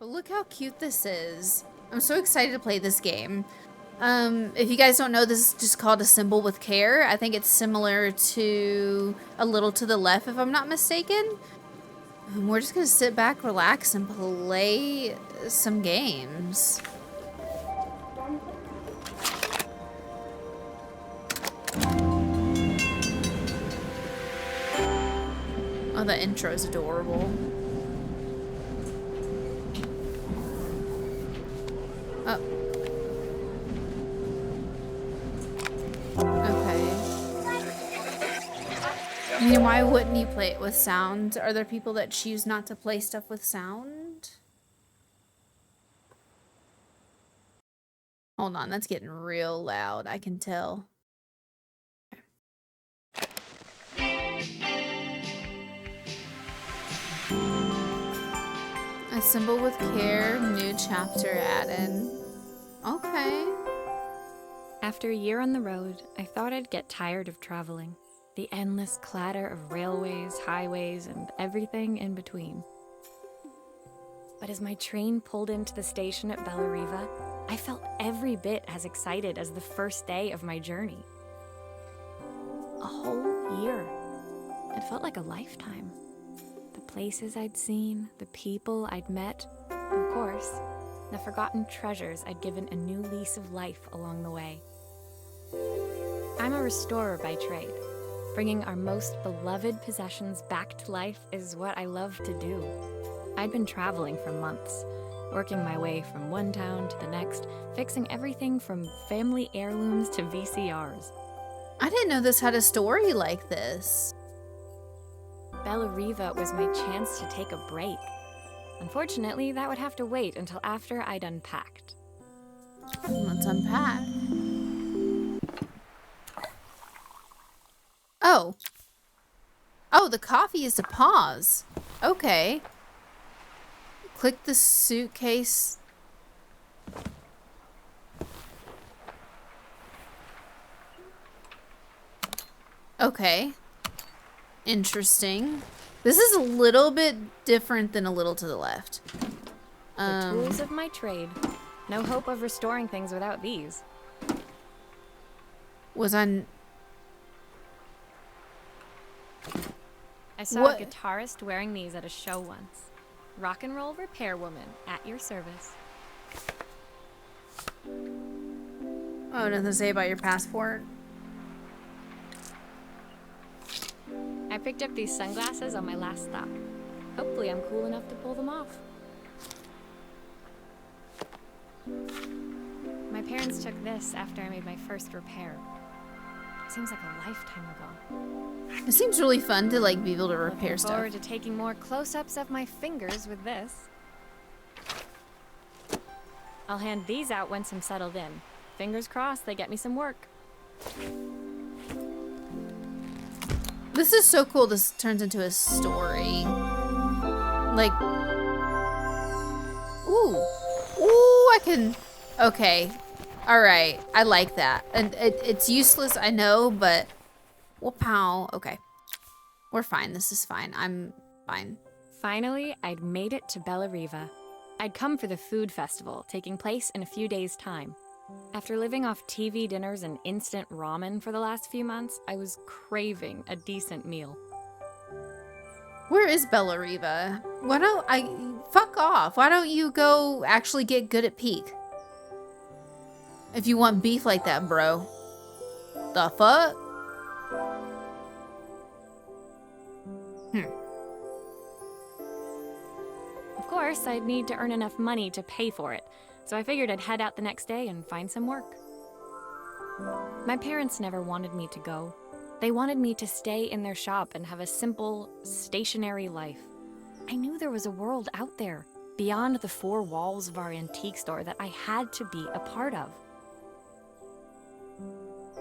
Look how cute this is. I'm so excited to play this game. If you guys don't know, this is just called Assemble with Care. I think it's similar to A Little to the Left, if I'm not mistaken. And we're just gonna sit back, relax, and play some games. Oh, the intro is adorable. Oh. Okay. I mean, why wouldn't you play it with sound? Are there people that choose not to play stuff with sound? Hold on, that's getting real loud, I can tell. Assemble with Care, new chapter added. Okay. After a year on the road, I thought I'd get tired of traveling. The endless clatter of railways, highways, and everything in between. But as my train pulled into the station at Bellariva, I felt every bit as excited as the first day of my journey. A whole year. It felt like a lifetime. The places I'd seen, the people I'd met, of course, the forgotten treasures I'd given a new lease of life along the way. I'm a restorer by trade. Bringing our most beloved possessions back to life is what I love to do. I'd been traveling for months, working my way from one town to the next, fixing everything from family heirlooms to VCRs. I didn't know this had a story like this. Bellariva was my chance to take a break. Unfortunately, that would have to wait until after I'd unpacked. Let's unpack. Oh. Oh, the coffee is to pause. Okay. Click the suitcase. Okay. Interesting. This is a little bit different than A Little to the Left. The tools of my trade. No hope of restoring things without these. I saw a guitarist wearing these at a show once. Rock and roll repair woman, at your service. Oh, nothing to say about your passport? I picked up these sunglasses on my last stop. Hopefully I'm cool enough to pull them off. My parents took this after I made my first repair. Seems like a lifetime ago. It seems really fun to like be able to repair Looking stuff. forward to taking more close-ups of my fingers with this. I'll hand these out once I'm settled in. Fingers crossed they get me some work. This is so cool. This turns into a story. Like, ooh, I can, okay. All right, I like that. And it's useless, I know, but, whoop-pow, okay. We're fine, this is fine, I'm fine. Finally, I'd made it to Bellariva. I'd come for the food festival, taking place in a few days' time. After living off TV dinners and instant ramen for the last few months, I was craving a decent meal. Where is Bellariva? Why don't fuck off. Why don't you go actually get good at Peak? If you want beef like that, bro. The fuck? Of course, I'd need to earn enough money to pay for it, so I figured I'd head out the next day and find some work. My parents never wanted me to go. They wanted me to stay in their shop and have a simple, stationary life. I knew there was a world out there, beyond the four walls of our antique store, that I had to be a part of.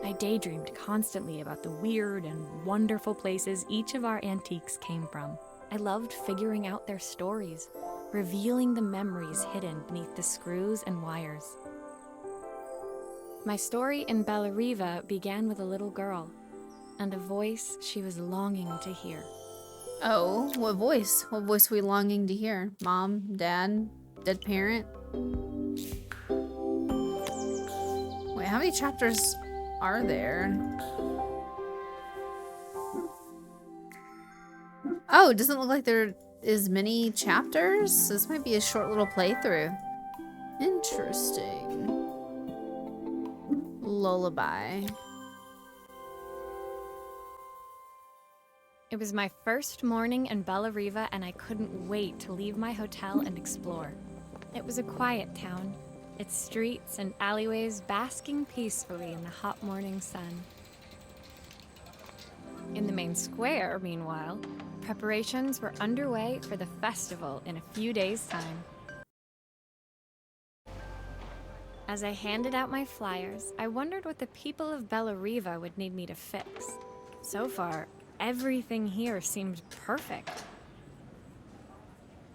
I daydreamed constantly about the weird and wonderful places each of our antiques came from. I loved figuring out their stories, revealing the memories hidden beneath the screws and wires. My story in Bellariva began with a little girl, and a voice she was longing to hear. Oh, what voice? What voice were we longing to hear? Mom? Dad? Dead parent. Wait, how many chapters are there? Oh, it doesn't look like there is many chapters. This might be a short little playthrough. Interesting. Lullaby. It was my first morning in Bellariva, and I couldn't wait to leave my hotel and explore. It was a quiet town, its streets and alleyways basking peacefully in the hot morning sun. In the main square, meanwhile, preparations were underway for the festival in a few days' time. As I handed out my flyers, I wondered what the people of Bellariva would need me to fix. So far, everything here seemed perfect.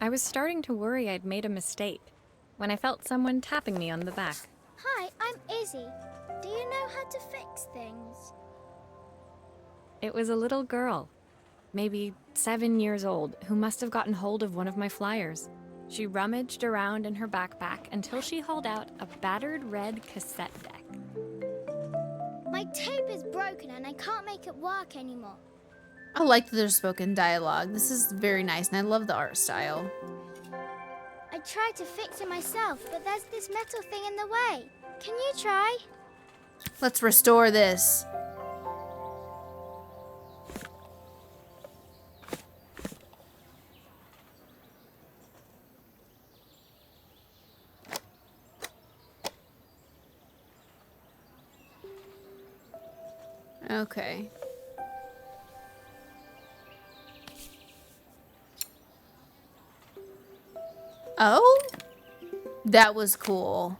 I was starting to worry I'd made a mistake when I felt someone tapping me on the back. Hi, I'm Izzy. Do you know how to fix things? It was a little girl, maybe 7 years old, who must have gotten hold of one of my flyers. She rummaged around in her backpack until she hauled out a battered red cassette deck. My tape is broken and I can't make it work anymore. I like that there's spoken dialogue. This is very nice, and I love the art style. I tried to fix it myself, but there's this metal thing in the way. Can you try? Let's restore this. Okay. Oh? That was cool.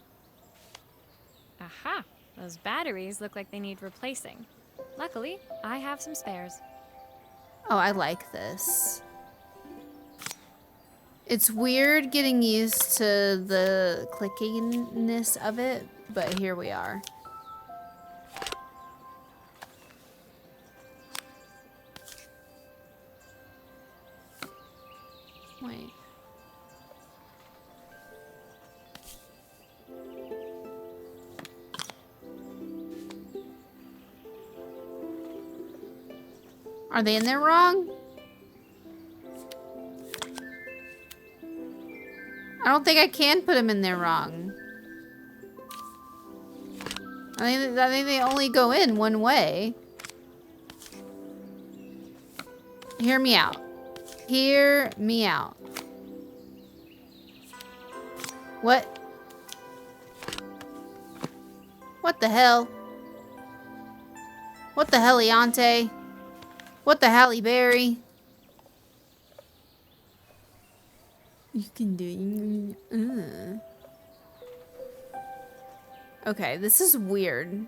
Aha! Those batteries look like they need replacing. Luckily, I have some spares. Oh, I like this. It's weird getting used to the clickiness of it, but here we are. Wait. Are they in there wrong? I don't think I can put them in there wrong. I think they only go in one way. Hear me out. Hear me out. What? What the hell? What the Heliante? What the Halle Berry? You can do it. Okay, this is weird.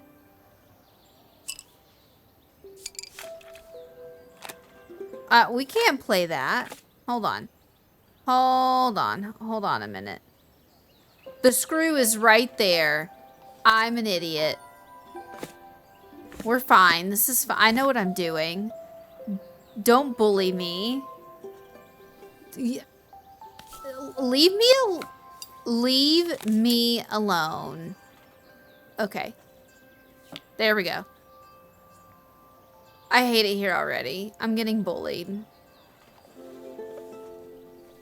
We can't play that. Hold on. Hold on. Hold on a minute. The screw is right there. I'm an idiot. We're fine. This is fine. I know what I'm doing. Don't bully me. Leave me alone. Okay. There we go. I hate it here already. I'm getting bullied.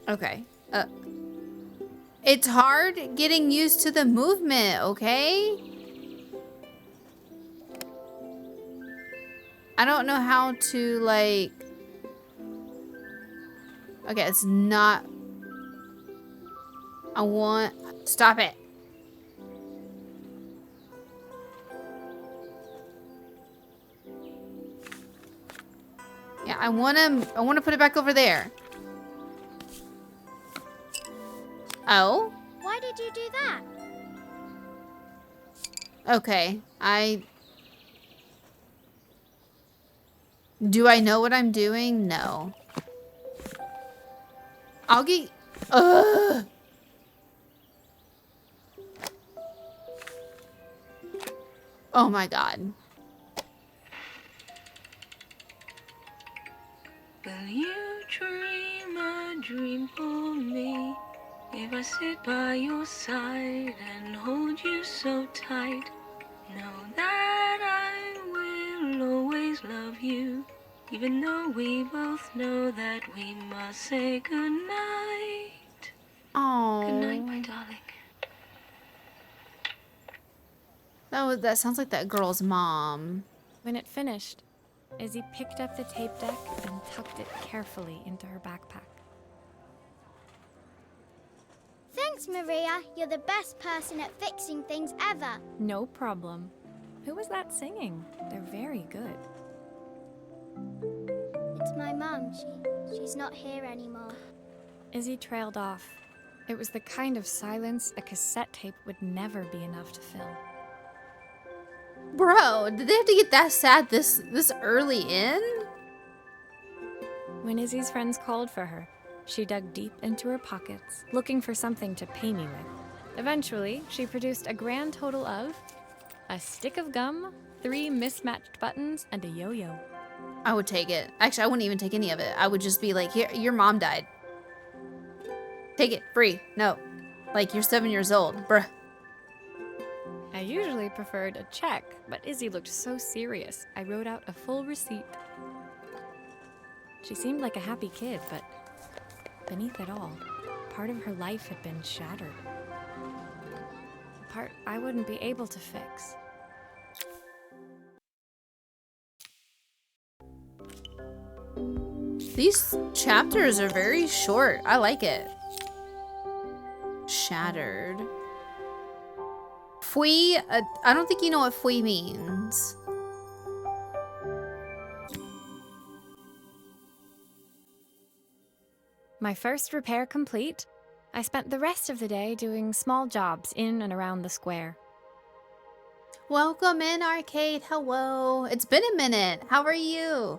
Okay. It's hard getting used to the movement, okay? I don't know how to, like... Okay, it's not... I want... Stop it. Yeah, I want to put it back over there. Oh? Why did you do that? Okay, Do I know what I'm doing? No. I'll get... Ugh! Oh my god. Will you dream a dream for me? if I sit by your side and hold you so tight. Know that I will always love you, even though we both know that we must say goodnight. Good night, my Oh, darling. that sounds like that girl's mom. When it finished, Izzy picked up the tape deck and tucked it carefully into her backpack. Thanks, Maria. You're the best person at fixing things ever. No problem. Who was that singing? They're very good. It's my mum. She's not here anymore. Izzy trailed off. It was the kind of silence a cassette tape would never be enough to fill. Bro, did they have to get that sad this early in? When Izzy's friends called for her, she dug deep into her pockets, looking for something to pay me with. Eventually, she produced a grand total of a stick of gum, 3 mismatched buttons, and a yo-yo. I would take it. Actually, I wouldn't even take any of it. I would just be like, here, your mom died. Take it, free. No. Like, you're 7 years old. Bruh. I usually preferred a check, but Izzy looked so serious, I wrote out a full receipt. She seemed like a happy kid, but beneath it all, part of her life had been shattered. A part I wouldn't be able to fix. These chapters are very short. I like it. Shattered. Fui, I don't think you know what fui means. My first repair complete, I spent the rest of the day doing small jobs in and around the square. Welcome in, Arcade. Hello. It's been a minute. How are you?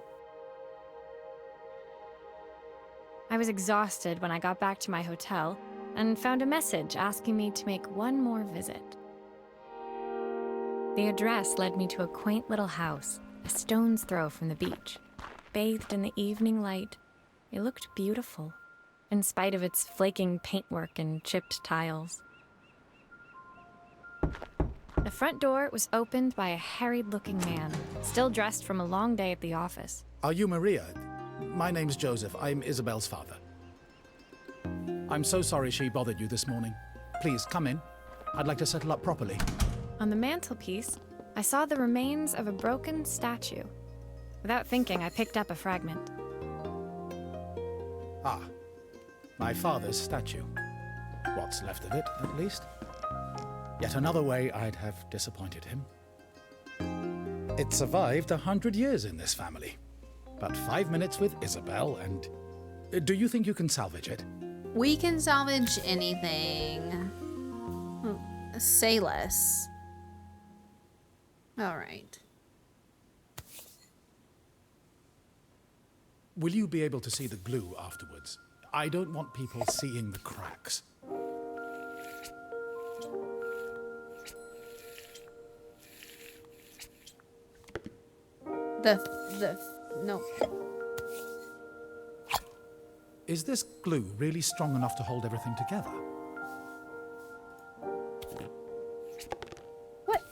I was exhausted when I got back to my hotel and found a message asking me to make one more visit. The address led me to a quaint little house, a stone's throw from the beach. Bathed in the evening light, it looked beautiful, in spite of its flaking paintwork and chipped tiles. The front door was opened by a harried-looking man, still dressed from a long day at the office. Are you Maria? My name's Joseph. I'm Isabel's father. I'm so sorry she bothered you this morning. Please, come in. I'd like to settle up properly. On the mantelpiece, I saw the remains of a broken statue. Without thinking, I picked up a fragment. Ah, my father's statue. What's left of it, at least. Yet another way I'd have disappointed him. It survived 100 years in this family. But 5 minutes with Isabel and... Do you think you can salvage it? We can salvage anything. Say less. All right. Will you be able to see the glue afterwards? I don't want people seeing the cracks. No. Is this glue really strong enough to hold everything together? What?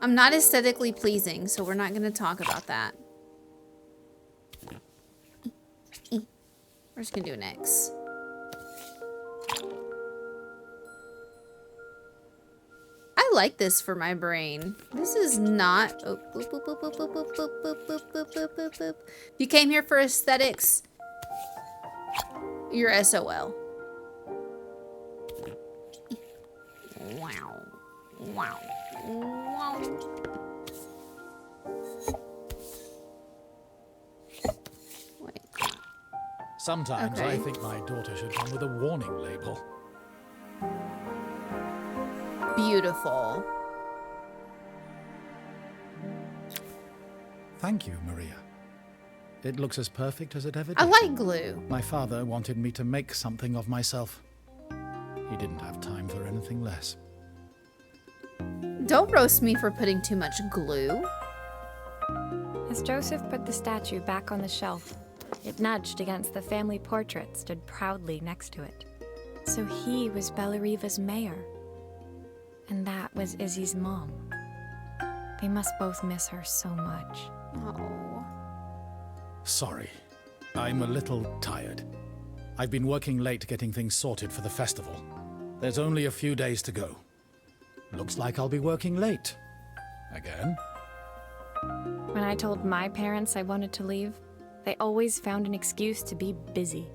I'm not aesthetically pleasing, so we're not going to talk about that. We're just going to do an X. I like this for my brain. This is not... Oh, boop, boop, boop, boop, boop, boop, boop, boop, boop, boop, boop, boop, boop. If you came here for aesthetics, you're SOL. Wow. Wow. Wow. Wait. Sometimes Okay. I think my daughter should come with a warning label. Beautiful. Thank you, Maria. It looks as perfect as it ever did. I like glue. My father wanted me to make something of myself. He didn't have time for anything less. Don't roast me for putting too much glue. As Joseph put the statue back on the shelf, It nudged against the family portrait stood proudly next to it. So he was Bellariva's mayor. And that was Izzy's mom. They must both miss her so much. Oh. Sorry. I'm a little tired. I've been working late getting things sorted for the festival. There's only a few days to go. Looks like I'll be working late. Again? When I told my parents I wanted to leave, they always found an excuse to be busy,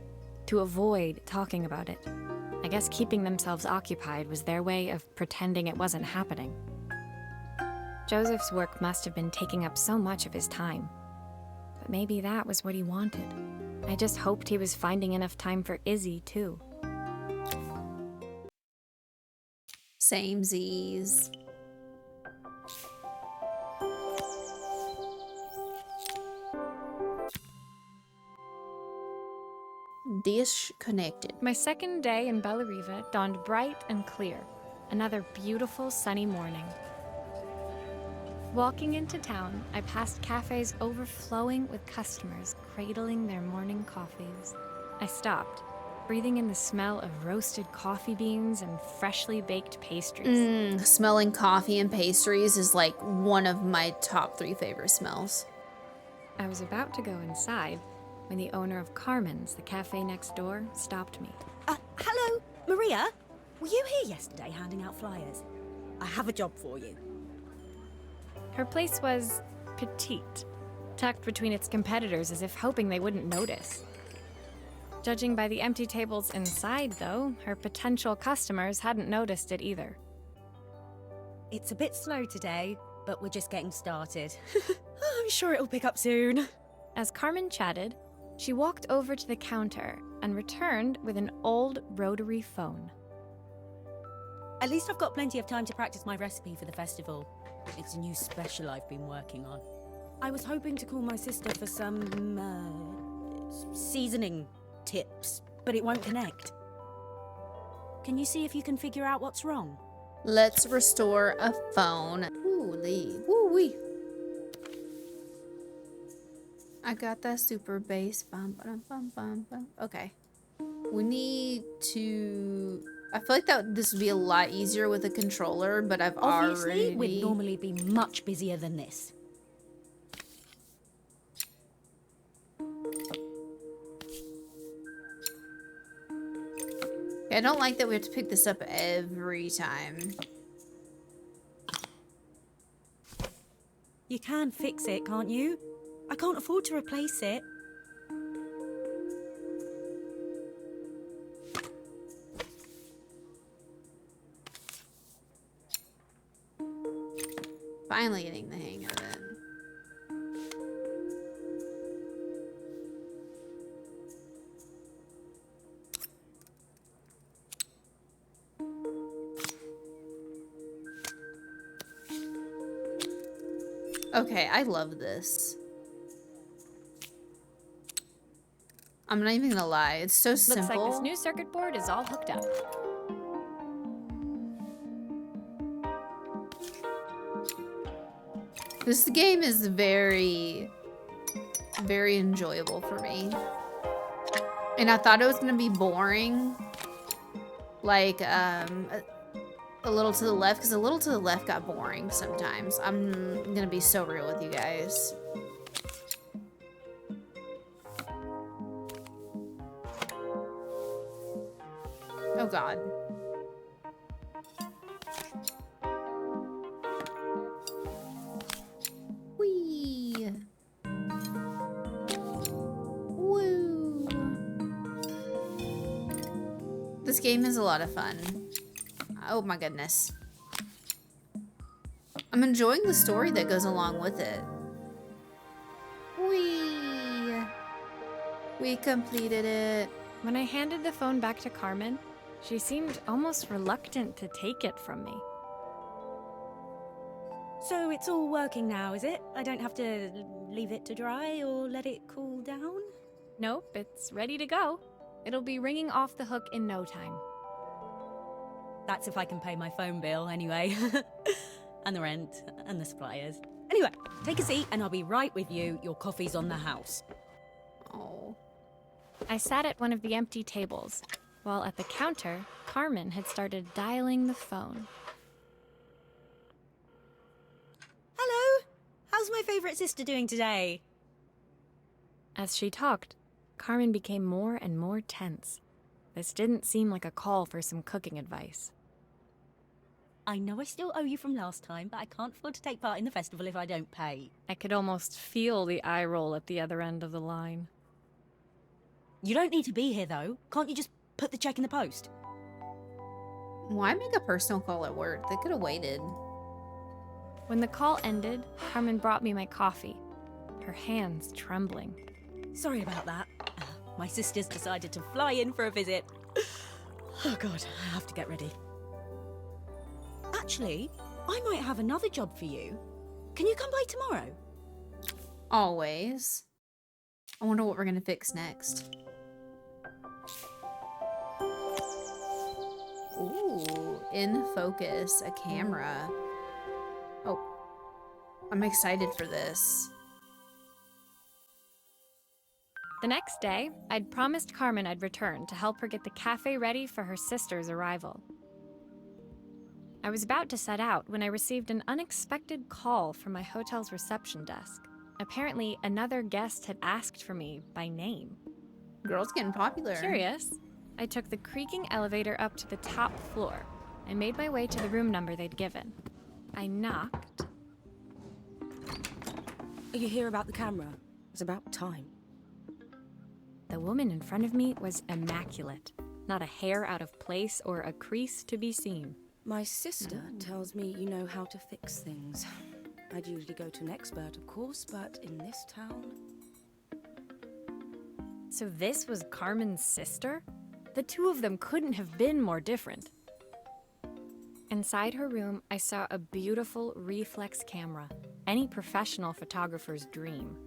to avoid talking about it. I guess keeping themselves occupied was their way of pretending it wasn't happening. Joseph's work must have been taking up so much of his time. But maybe that was what he wanted. I just hoped he was finding enough time for Izzy, too. Samesies. Disconnected. My second day in Bellariva dawned bright and clear. Another beautiful sunny morning. Walking into town, I passed cafes overflowing with customers cradling their morning coffees. I stopped, breathing in the smell of roasted coffee beans and freshly baked pastries. Smelling coffee and pastries is like one of my top 3 favorite smells. I was about to go inside when the owner of Carmen's, the cafe next door, stopped me. Hello, Maria? Were you here yesterday handing out flyers? I have a job for you. Her place was petite, tucked between its competitors as if hoping they wouldn't notice. Judging by the empty tables inside, though, her potential customers hadn't noticed it either. It's a bit slow today, but we're just getting started. I'm sure it'll pick up soon. As Carmen chatted, she walked over to the counter and returned with an old rotary phone. At least I've got plenty of time to practice my recipe for the festival. It's a new special I've been working on. I was hoping to call my sister for some, seasoning tips, but it won't connect. Can you see if you can figure out what's wrong? Let's restore a phone. Woo-wee. I got that super bass. Bum, bum, bum, bum, bum. Okay. We need to... I feel like this would be a lot easier with a controller, but I've Obviously, already... we'd normally be much busier than this. I don't like that we have to pick this up every time. You can fix it, can't you? I can't afford to replace it. Finally getting the hang of it. Okay, I love this. I'm not even gonna lie, it's so simple. Looks like this new circuit board is all hooked up. This game is very, very enjoyable for me. And I thought it was gonna be boring. Like, a little to the left, because a little to the left got boring sometimes. I'm gonna be so real with you guys. Oh God. Whee! Woo! This game is a lot of fun. Oh my goodness. I'm enjoying the story that goes along with it. Whee! We completed it. When I handed the phone back to Carmen, she seemed almost reluctant to take it from me. So it's all working now, is it? I don't have to leave it to dry or let it cool down? Nope, it's ready to go. It'll be ringing off the hook in no time. That's if I can pay my phone bill, anyway. And the rent, and the suppliers. Anyway, take a seat and I'll be right with you. Your coffee's on the house. Oh. I sat at one of the empty tables, while at the counter, Carmen had started dialing the phone. Hello! How's my favourite sister doing today? As she talked, Carmen became more and more tense. This didn't seem like a call for some cooking advice. I know I still owe you from last time, but I can't afford to take part in the festival if I don't pay. I could almost feel the eye roll at the other end of the line. You don't need to be here, though. Can't you just put the check in the post? Why make a personal call at work? They could have waited. When the call ended, Carmen brought me my coffee, her hands trembling. Sorry about that. My sister's decided to fly in for a visit. Oh god, I have to get ready. Actually, I might have another job for you. Can you come by tomorrow? Always. I wonder what we're gonna fix next. Ooh, in focus, a camera. Oh, I'm excited for this. The next day, I'd promised Carmen I'd return to help her get the cafe ready for her sister's arrival. I was about to set out when I received an unexpected call from my hotel's reception desk. Apparently, another guest had asked for me by name. Girls getting popular. Curious, I took the creaking elevator up to the top floor and made my way to the room number they'd given. I knocked. Are you here about the camera? It's about time. The woman in front of me was immaculate. Not a hair out of place or a crease to be seen. My sister tells me you know how to fix things. I'd usually go to an expert, of course, but in this town... So this was Carmen's sister? The two of them couldn't have been more different. Inside her room, I saw a beautiful reflex camera. Any professional photographer's dream.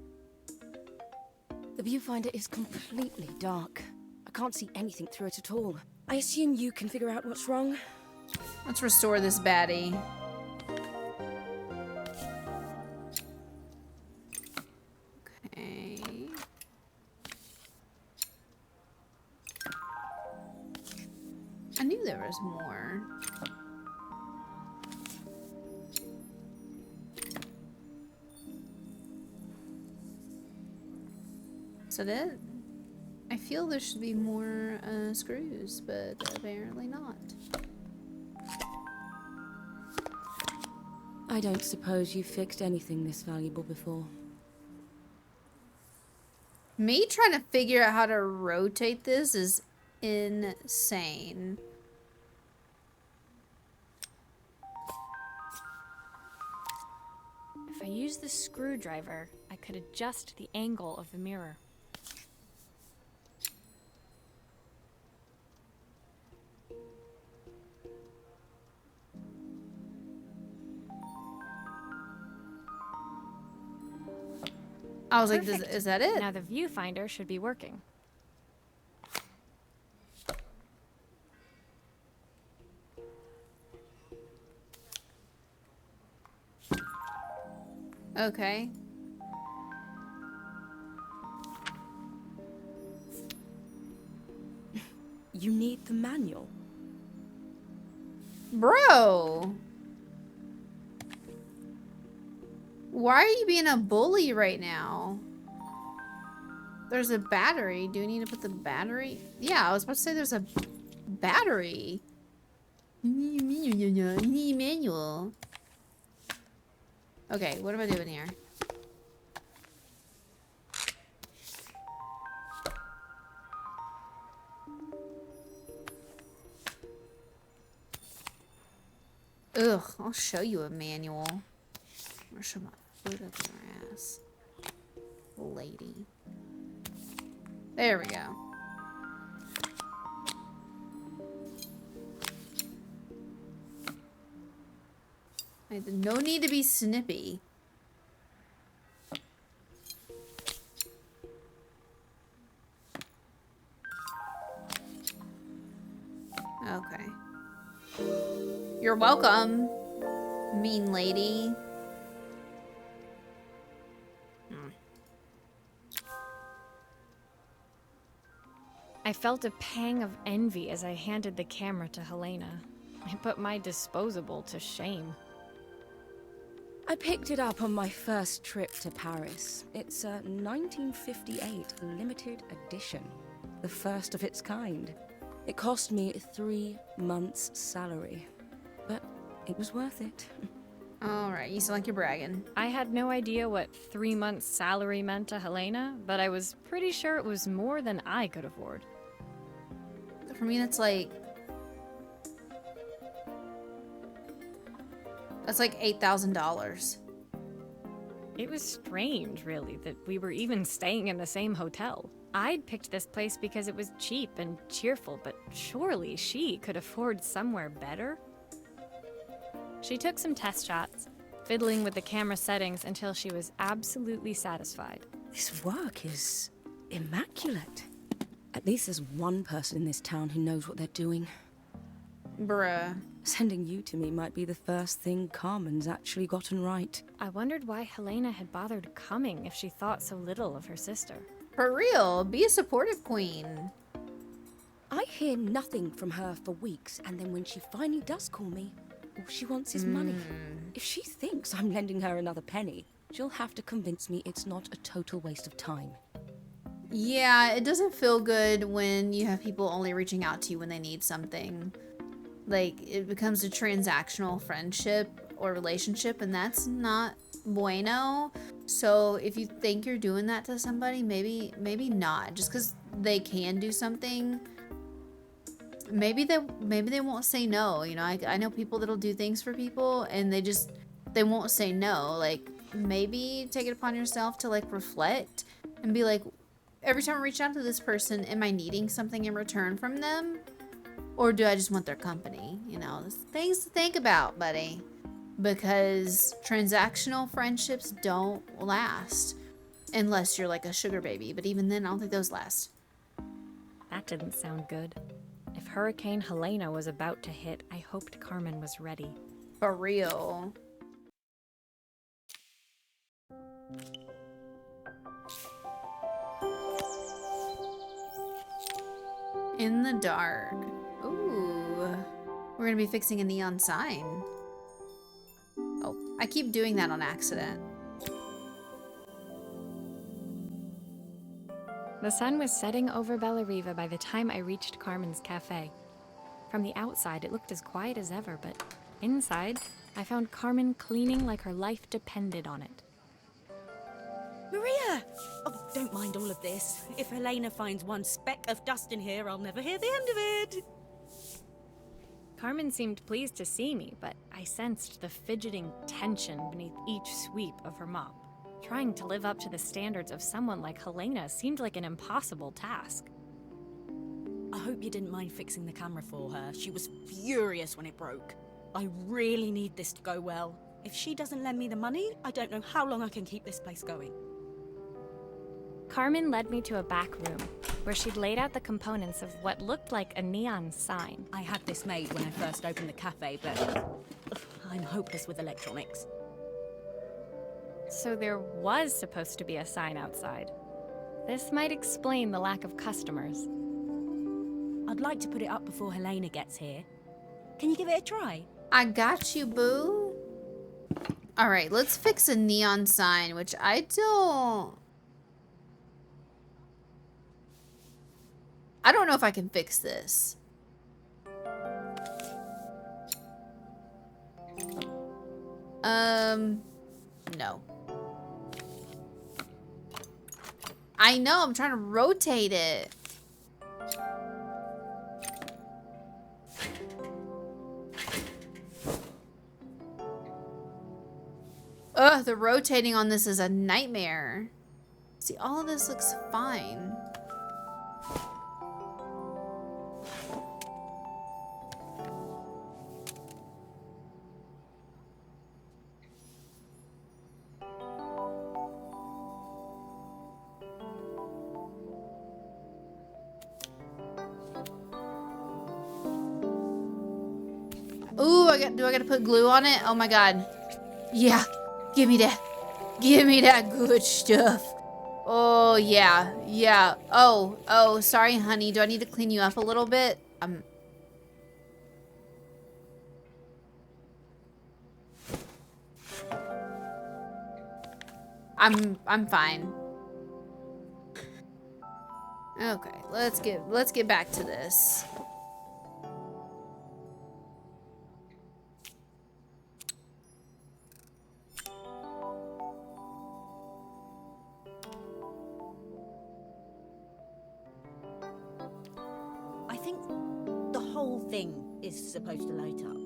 The viewfinder is completely dark. I can't see anything through it at all. I assume you can figure out what's wrong. Let's restore this baddie. Okay. I knew there was more. Is that it? I feel there should be more screws, but apparently not. I don't suppose you've fixed anything this valuable before. Me trying to figure out how to rotate this is insane. If I use the screwdriver, I could adjust the angle of the mirror. I was like, Perfect. is that it? Now the viewfinder should be working. Okay. You need the manual. Bro! Why are you being a bully right now? There's a battery. Do we need to put the battery? Yeah, I was about to say there's a battery. You need a manual. Okay, what am I doing here? Ugh, I'll show you a manual. Or show my foot up your ass. Lady. There we go. No need to be snippy. Okay. You're welcome, mean lady. I felt a pang of envy as I handed the camera to Helena. I put my disposable to shame. I picked it up on my first trip to Paris. It's a 1958 limited edition, the first of its kind. It cost me 3 months' salary, but it was worth it. Alright, you sound like you're bragging. I had no idea what 3 months' salary meant to Helena, but I was pretty sure it was more than I could afford. For me, that's like $8,000. It was strange, really, that we were even staying in the same hotel. I'd picked this place because it was cheap and cheerful, but surely she could afford somewhere better? She took some test shots, fiddling with the camera settings until she was absolutely satisfied. This work is immaculate. At least there's one person in this town who knows what they're doing. Bruh. Sending you to me might be the first thing Carmen's actually gotten right. I wondered why Helena had bothered coming if she thought so little of her sister. For real, be a supportive queen. I hear nothing from her for weeks, and then when she finally does call me, all she wants is money. If she thinks I'm lending her another penny, she'll have to convince me it's not a total waste of time. Yeah, it doesn't feel good when you have people only reaching out to you when they need something. Like, it becomes a transactional friendship or relationship, and that's not bueno. So if you think you're doing that to somebody, maybe not. Just because they can do something, maybe they won't say no. You know, I know people that'll do things for people, and they won't say no. Like, maybe take it upon yourself to like reflect and be like, every time I reach out to this person, am I needing something in return from them? Or do I just want their company? You know, there's things to think about, buddy. Because transactional friendships don't last. Unless you're like a sugar baby. But even then, I don't think those last. That didn't sound good. If Hurricane Helena was about to hit, I hoped Carmen was ready. For real. In the dark. Ooh. We're gonna be fixing a neon sign. Oh, I keep doing that on accident. The sun was setting over Bellariva by the time I reached Carmen's cafe. From the outside, it looked as quiet as ever, but inside, I found Carmen cleaning like her life depended on it. Maria! Oh, don't mind all of this. If Helena finds one speck of dust in here, I'll never hear the end of it. Carmen seemed pleased to see me, but I sensed the fidgeting tension beneath each sweep of her mop. Trying to live up to the standards of someone like Helena seemed like an impossible task. I hope you didn't mind fixing the camera for her. She was furious when it broke. I really need this to go well. If she doesn't lend me the money, I don't know how long I can keep this place going. Carmen led me to a back room, where she'd laid out the components of what looked like a neon sign. I had this made when I first opened the cafe, but I'm hopeless with electronics. So there was supposed to be a sign outside. This might explain the lack of customers. I'd like to put it up before Helena gets here. Can you give it a try? I got you, boo. Alright, let's fix a neon sign, which I don't know if I can fix this. No. I know, I'm trying to rotate it. Ugh, the rotating on this is a nightmare. See, all of this looks fine. Ooh, do I gotta put glue on it? Oh my god. Yeah, give me that. Give me that good stuff. Oh, yeah. Yeah. Oh, sorry, honey. Do I need to clean you up a little bit? I'm fine. Okay, let's get back to this. I think the whole thing is supposed to light up.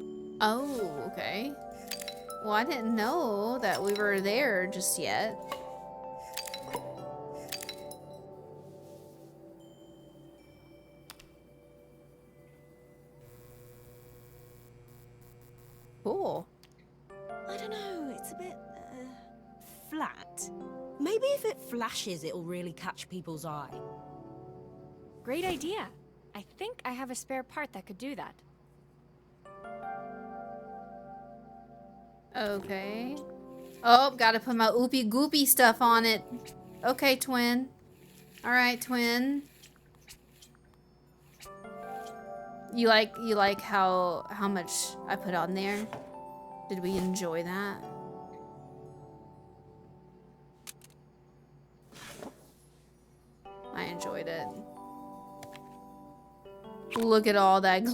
Oh, okay. Well, I didn't know that we were there just yet. Cool. I don't know, it's a bit flat. Maybe if it flashes, it'll really catch people's eye. Great idea. I think I have a spare part that could do that. Okay. Oh, gotta put my oopy goopy stuff on it. Okay, twin. Alright, twin. You like how much I put on there? Did we enjoy that? I enjoyed it. Look at all that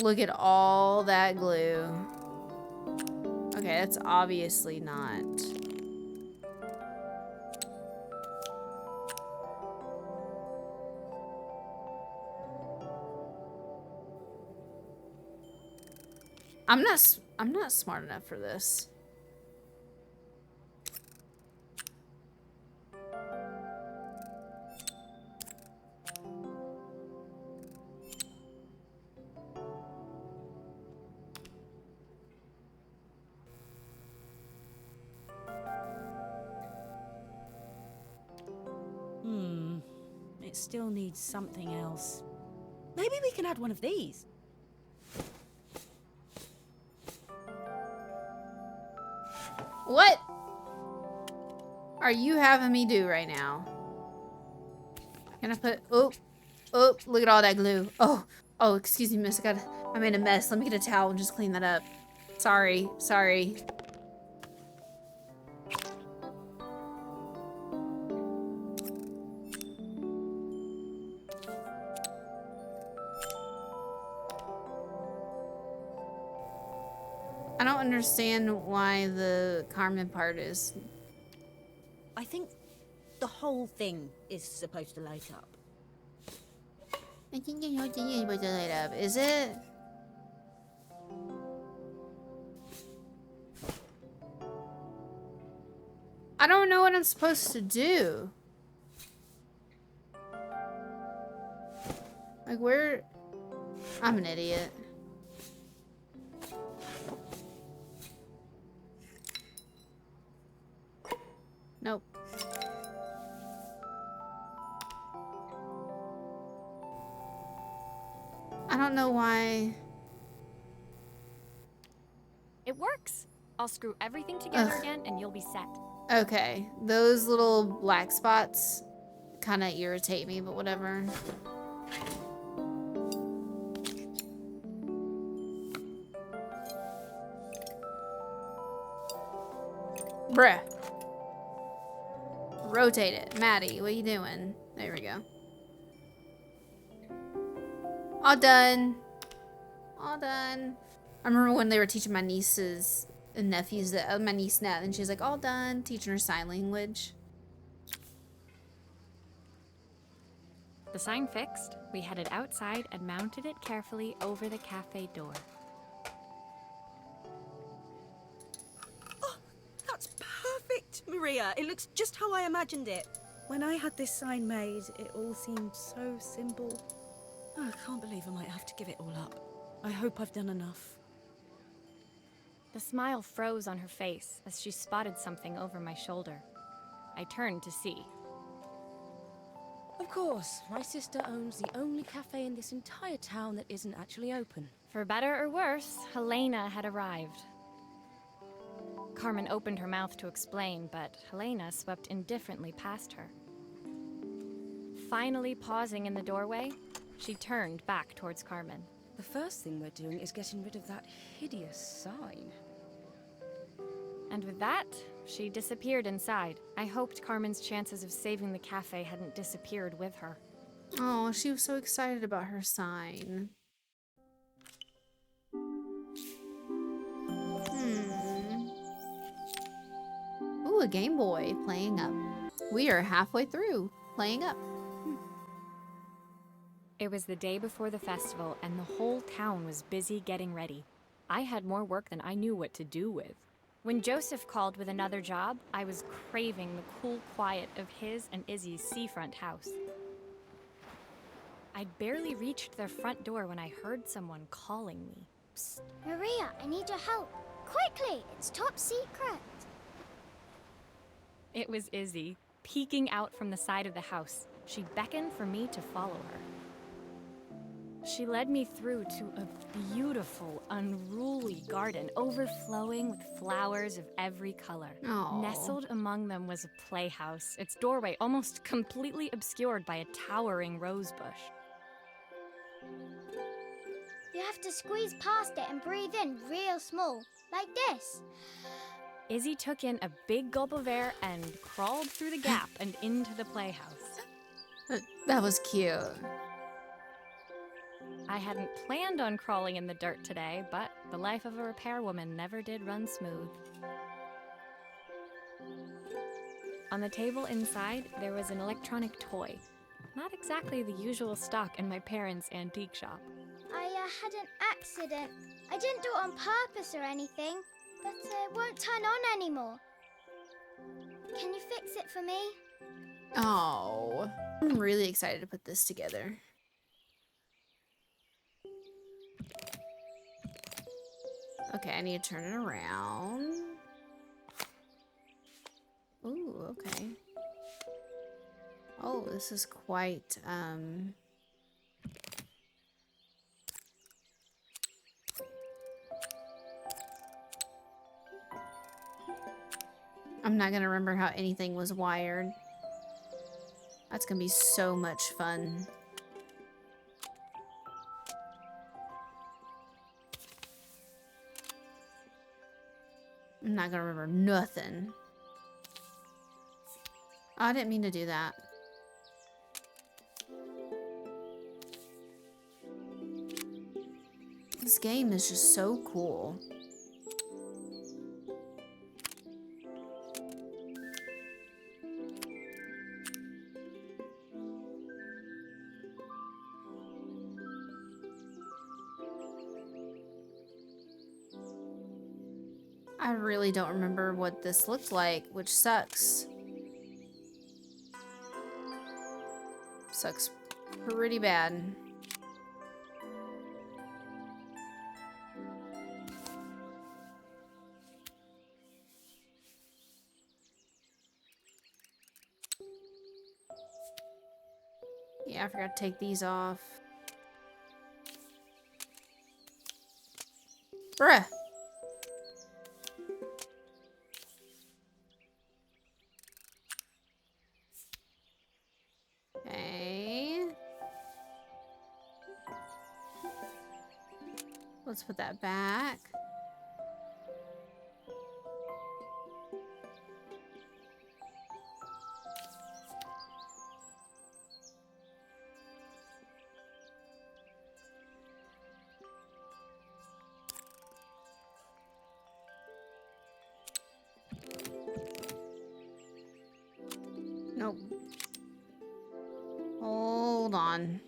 look at all that glue. Okay, that's obviously not. I'm not smart enough for this. It still needs something else. Maybe we can add one of these. What are you having me do right now? Can I put, oh, look at all that glue. Oh, excuse me, miss, I made a mess. Let me get a towel and just clean that up. Sorry. I don't understand why the Carmen part is. I think the whole thing is supposed to light up. I think you know the thing about the light up. Is it? I don't know what I'm supposed to do. Like where? I'm an idiot. Nope. I don't know why. It works. I'll screw everything together again and you'll be set. Okay, those little black spots kind of irritate me, but whatever. Bruh. Rotate it. Maddie, what are you doing? There we go. All done. All done. I remember when they were teaching my nieces and nephews, that my niece Nat, and she was like, all done, teaching her sign language. The sign fixed, we headed outside and mounted it carefully over the cafe door. That's perfect, Maria. It looks just how I imagined it. When I had this sign made, it all seemed so simple. Oh, I can't believe I might have to give it all up. I hope I've done enough. The smile froze on her face as she spotted something over my shoulder. I turned to see. Of course, my sister owns the only cafe in this entire town that isn't actually open. For better or worse, Helena had arrived. Carmen opened her mouth to explain, but Helena swept indifferently past her. Finally pausing in the doorway, she turned back towards Carmen. The first thing we're doing is getting rid of that hideous sign. And with that, she disappeared inside. I hoped Carmen's chances of saving the cafe hadn't disappeared with her. Oh, she was so excited about her sign. Ooh, a Game Boy playing up. We are halfway through playing up. It was the day before the festival, and the whole town was busy getting ready. I had more work than I knew what to do with. When Joseph called with another job, I was craving the cool quiet of his and Izzy's seafront house. I'd barely reached their front door when I heard someone calling me. Psst, Maria, I need your help. Quickly, it's top secret. It was Izzy, peeking out from the side of the house. She beckoned for me to follow her. She led me through to a beautiful, unruly garden overflowing with flowers of every color. Aw. Nestled among them was a playhouse, its doorway almost completely obscured by a towering rose bush. You have to squeeze past it and breathe in real small, like this. Izzy took in a big gulp of air and crawled through the gap and into the playhouse. That was cute. I hadn't planned on crawling in the dirt today, but the life of a repairwoman never did run smooth. On the table inside, there was an electronic toy. Not exactly the usual stock in my parents' antique shop. I had an accident. I didn't do it on purpose or anything, but it won't turn on anymore. Can you fix it for me? Oh, I'm really excited to put this together. Okay, I need to turn it around. Ooh, okay. Oh, this is quite, I'm not gonna remember how anything was wired. That's gonna be so much fun. I'm not gonna remember nothing. Oh, I didn't mean to do that. This game is just so cool. I really don't remember what this looked like, which sucks. Sucks pretty bad. Yeah, I forgot to take these off. Bruh. Okay. Let's put that back. Nope. Hold on.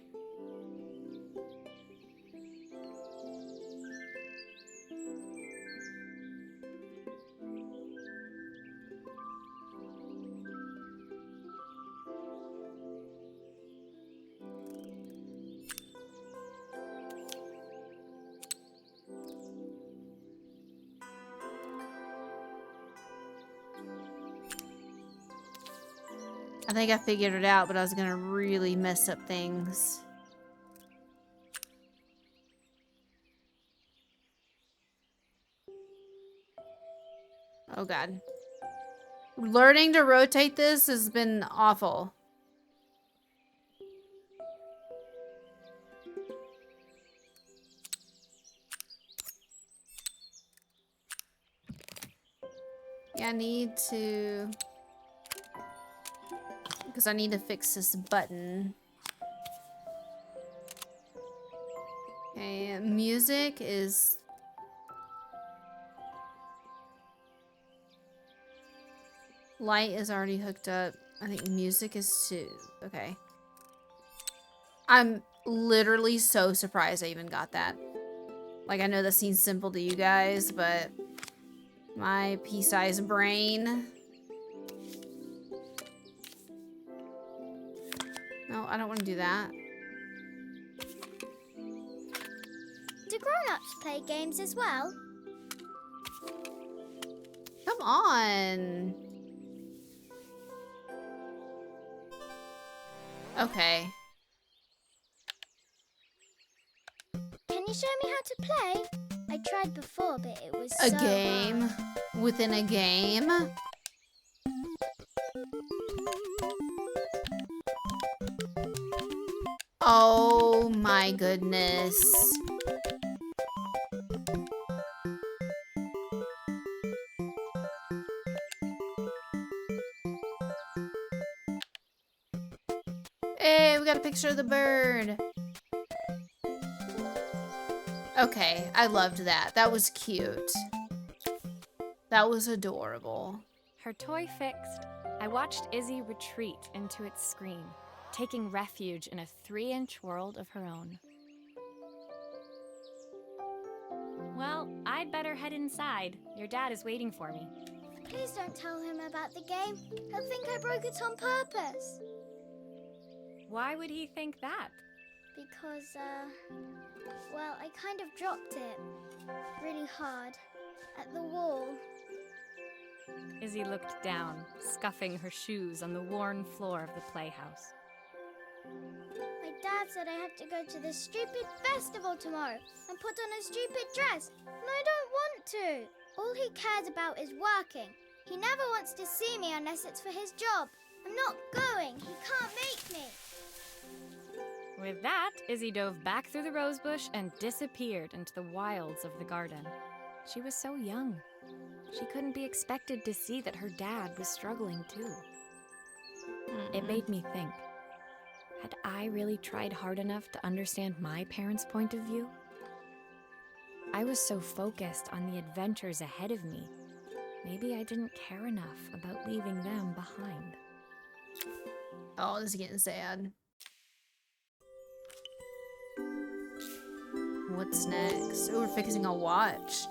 I think I figured it out, but I was gonna really mess up things. Oh god. Learning to rotate this has been awful. Yeah, I need to... because I need to fix this button. Okay, music is... light is already hooked up. I think music is too. Okay. I'm literally so surprised I even got that. Like, I know that seems simple to you guys, but my pea-sized brain... No, I don't want to do that. Do grown-ups play games as well? Come on. Okay. Can you show me how to play? I tried before, but it was A so game hard. within a game. Oh my goodness. Hey, we got a picture of the bird. Okay, I loved that. That was cute. That was adorable. Her toy fixed, I watched Izzy retreat into its screen, taking refuge in a 3-inch world of her own. Well, I'd better head inside. Your dad is waiting for me. Please don't tell him about the game. He'll think I broke it on purpose. Why would he think that? Because, well, I kind of dropped it really hard at the wall. Izzy looked down, scuffing her shoes on the worn floor of the playhouse. My dad said I had to go to this stupid festival tomorrow and put on a stupid dress, and I don't want to. All he cares about is working. He never wants to see me unless it's for his job. I'm not going. He can't make me. With that, Izzy dove back through the rosebush and disappeared into the wilds of the garden. She was so young. She couldn't be expected to see that her dad was struggling too. It made me think. Had I really tried hard enough to understand my parents' point of view? I was so focused on the adventures ahead of me. Maybe I didn't care enough about leaving them behind. Oh, this is getting sad. What's next? Oh, we're fixing a watch.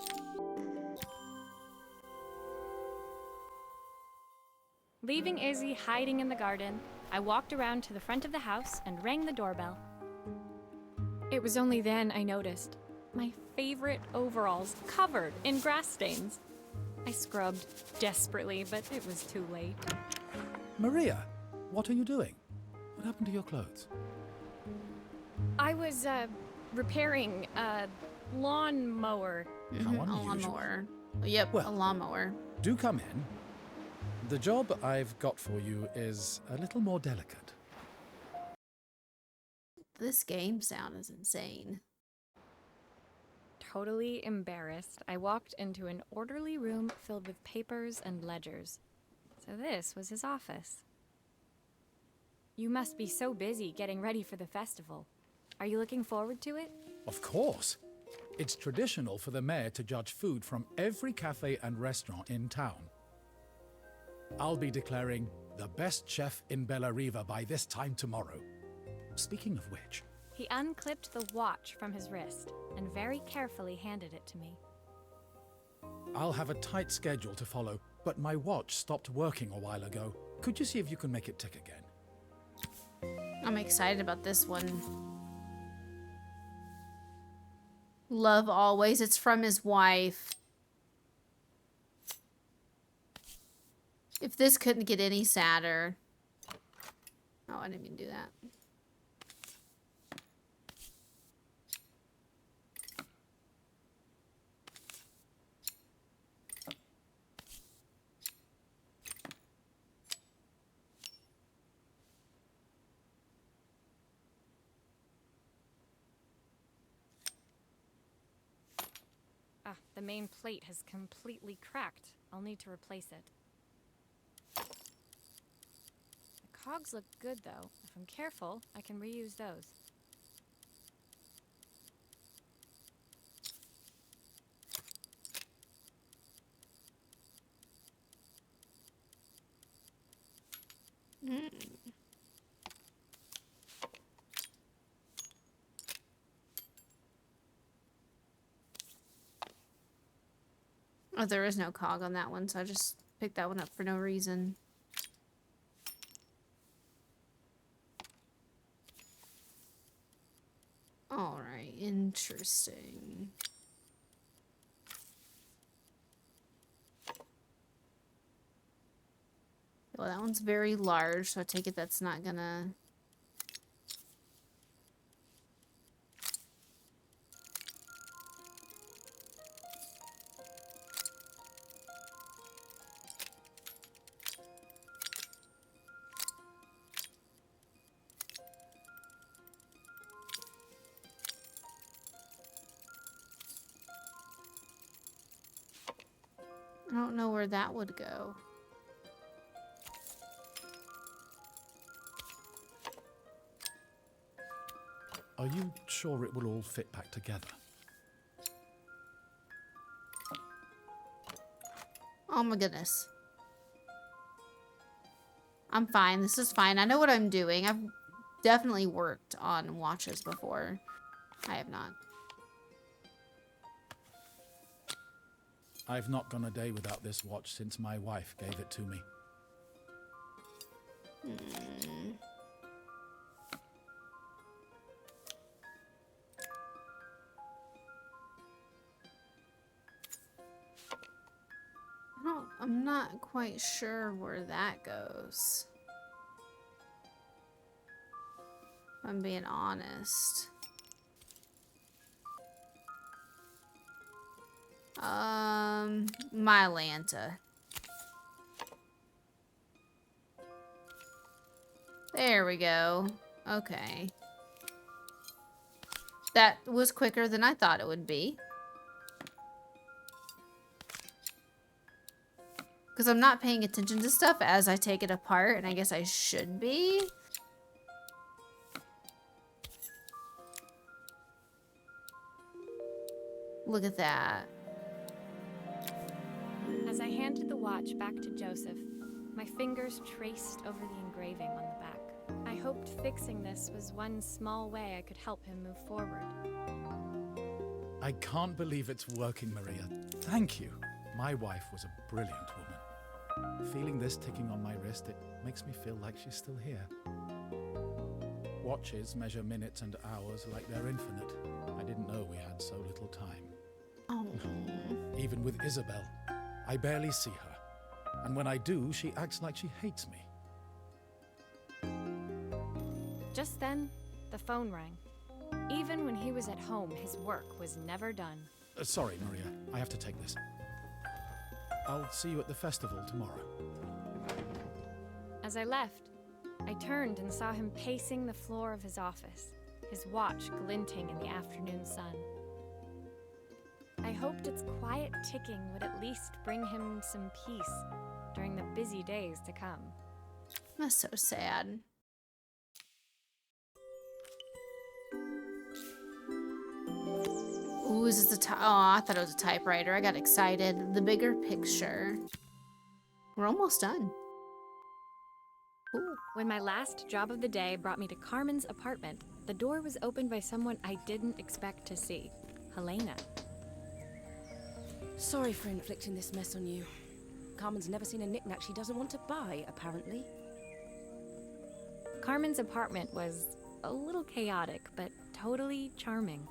Leaving Izzy hiding in the garden, I walked around to the front of the house and rang the doorbell. It was only then I noticed my favorite overalls covered in grass stains. I scrubbed desperately, but it was too late. Maria, what are you doing? What happened to your clothes? I was, repairing a lawnmower. How A unusual. lawnmower. Yep, a Well. lawnmower. Do come in. The job I've got for you is a little more delicate. This game sound is insane. Totally embarrassed, I walked into an orderly room filled with papers and ledgers. So this was his office. You must be so busy getting ready for the festival. Are you looking forward to it? Of course. It's traditional for the mayor to judge food from every cafe and restaurant in town. I'll be declaring the best chef in Bella Riva by this time tomorrow. Speaking of which, He unclipped the watch from his wrist and very carefully handed it to me. I'll have a tight schedule to follow, but my watch stopped working a while ago. Could you see if you can make it tick again? I'm excited about this one. Love always. It's from his wife. If this couldn't get any sadder. Oh, I didn't mean to do that. the main plate has completely cracked. I'll need to replace it. The cogs look good, though. If I'm careful, I can reuse those. Oh, there is no cog on that one, so I just picked that one up for no reason. Alright, interesting. Well, that one's very large, so I take it that's not gonna... I don't know where that would go. Are you sure it will all fit back together? Oh my goodness. I'm fine. This is fine. I know what I'm doing. I've definitely worked on watches before. I have not. I've not gone a day without this watch since my wife gave it to me. I'm not quite sure where that goes. If I'm being honest. Mylanta. There we go. Okay. That was quicker than I thought it would be. Because I'm not paying attention to stuff as I take it apart, and I guess I should be. Look at that. As I handed the watch back to Joseph, my fingers traced over the engraving on the back. I hoped fixing this was one small way I could help him move forward. I can't believe it's working, Maria. Thank you. My wife was a brilliant woman. Feeling this ticking on my wrist, it makes me feel like she's still here. Watches measure minutes and hours like they're infinite. I didn't know we had so little time. Oh. Even with Isabel, I barely see her. And when I do, she acts like she hates me. Just then, the phone rang. Even when he was at home, his work was never done. Sorry, Maria. I have to take this. I'll see you at the festival tomorrow. As I left, I turned and saw him pacing the floor of his office, his watch glinting in the afternoon sun. I hoped its quiet ticking would at least bring him some peace during the busy days to come. That's so sad. Ooh, is this a oh, I thought it was a typewriter. I got excited. The bigger picture. We're almost done. Ooh. When my last job of the day brought me to Carmen's apartment, the door was opened by someone I didn't expect to see, Helena. Sorry for inflicting this mess on you. Carmen's never seen a knick-knack she doesn't want to buy, apparently. Carmen's apartment was a little chaotic, but totally charming.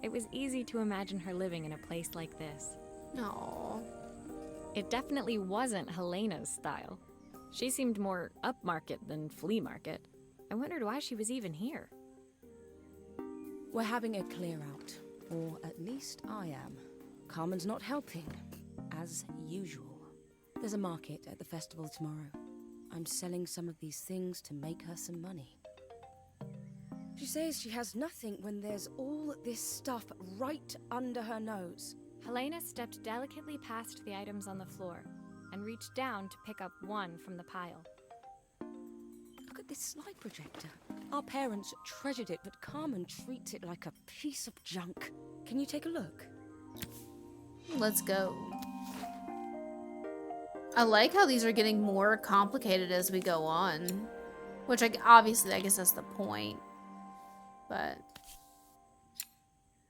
It was easy to imagine her living in a place like this. Aww. It definitely wasn't Helena's style. She seemed more upmarket than flea market. I wondered why she was even here. We're having a clear out, or at least I am. Carmen's not helping, as usual. There's a market at the festival tomorrow. I'm selling some of these things to make her some money. She says she has nothing when there's all this stuff right under her nose. Helena stepped delicately past the items on the floor and reached down to pick up one from the pile. Look at this slide projector. Our parents treasured it, but Carmen treats it like a piece of junk. Can you take a look? Let's go. I like how these are getting more complicated as we go on. Which, obviously, I guess that's the point. But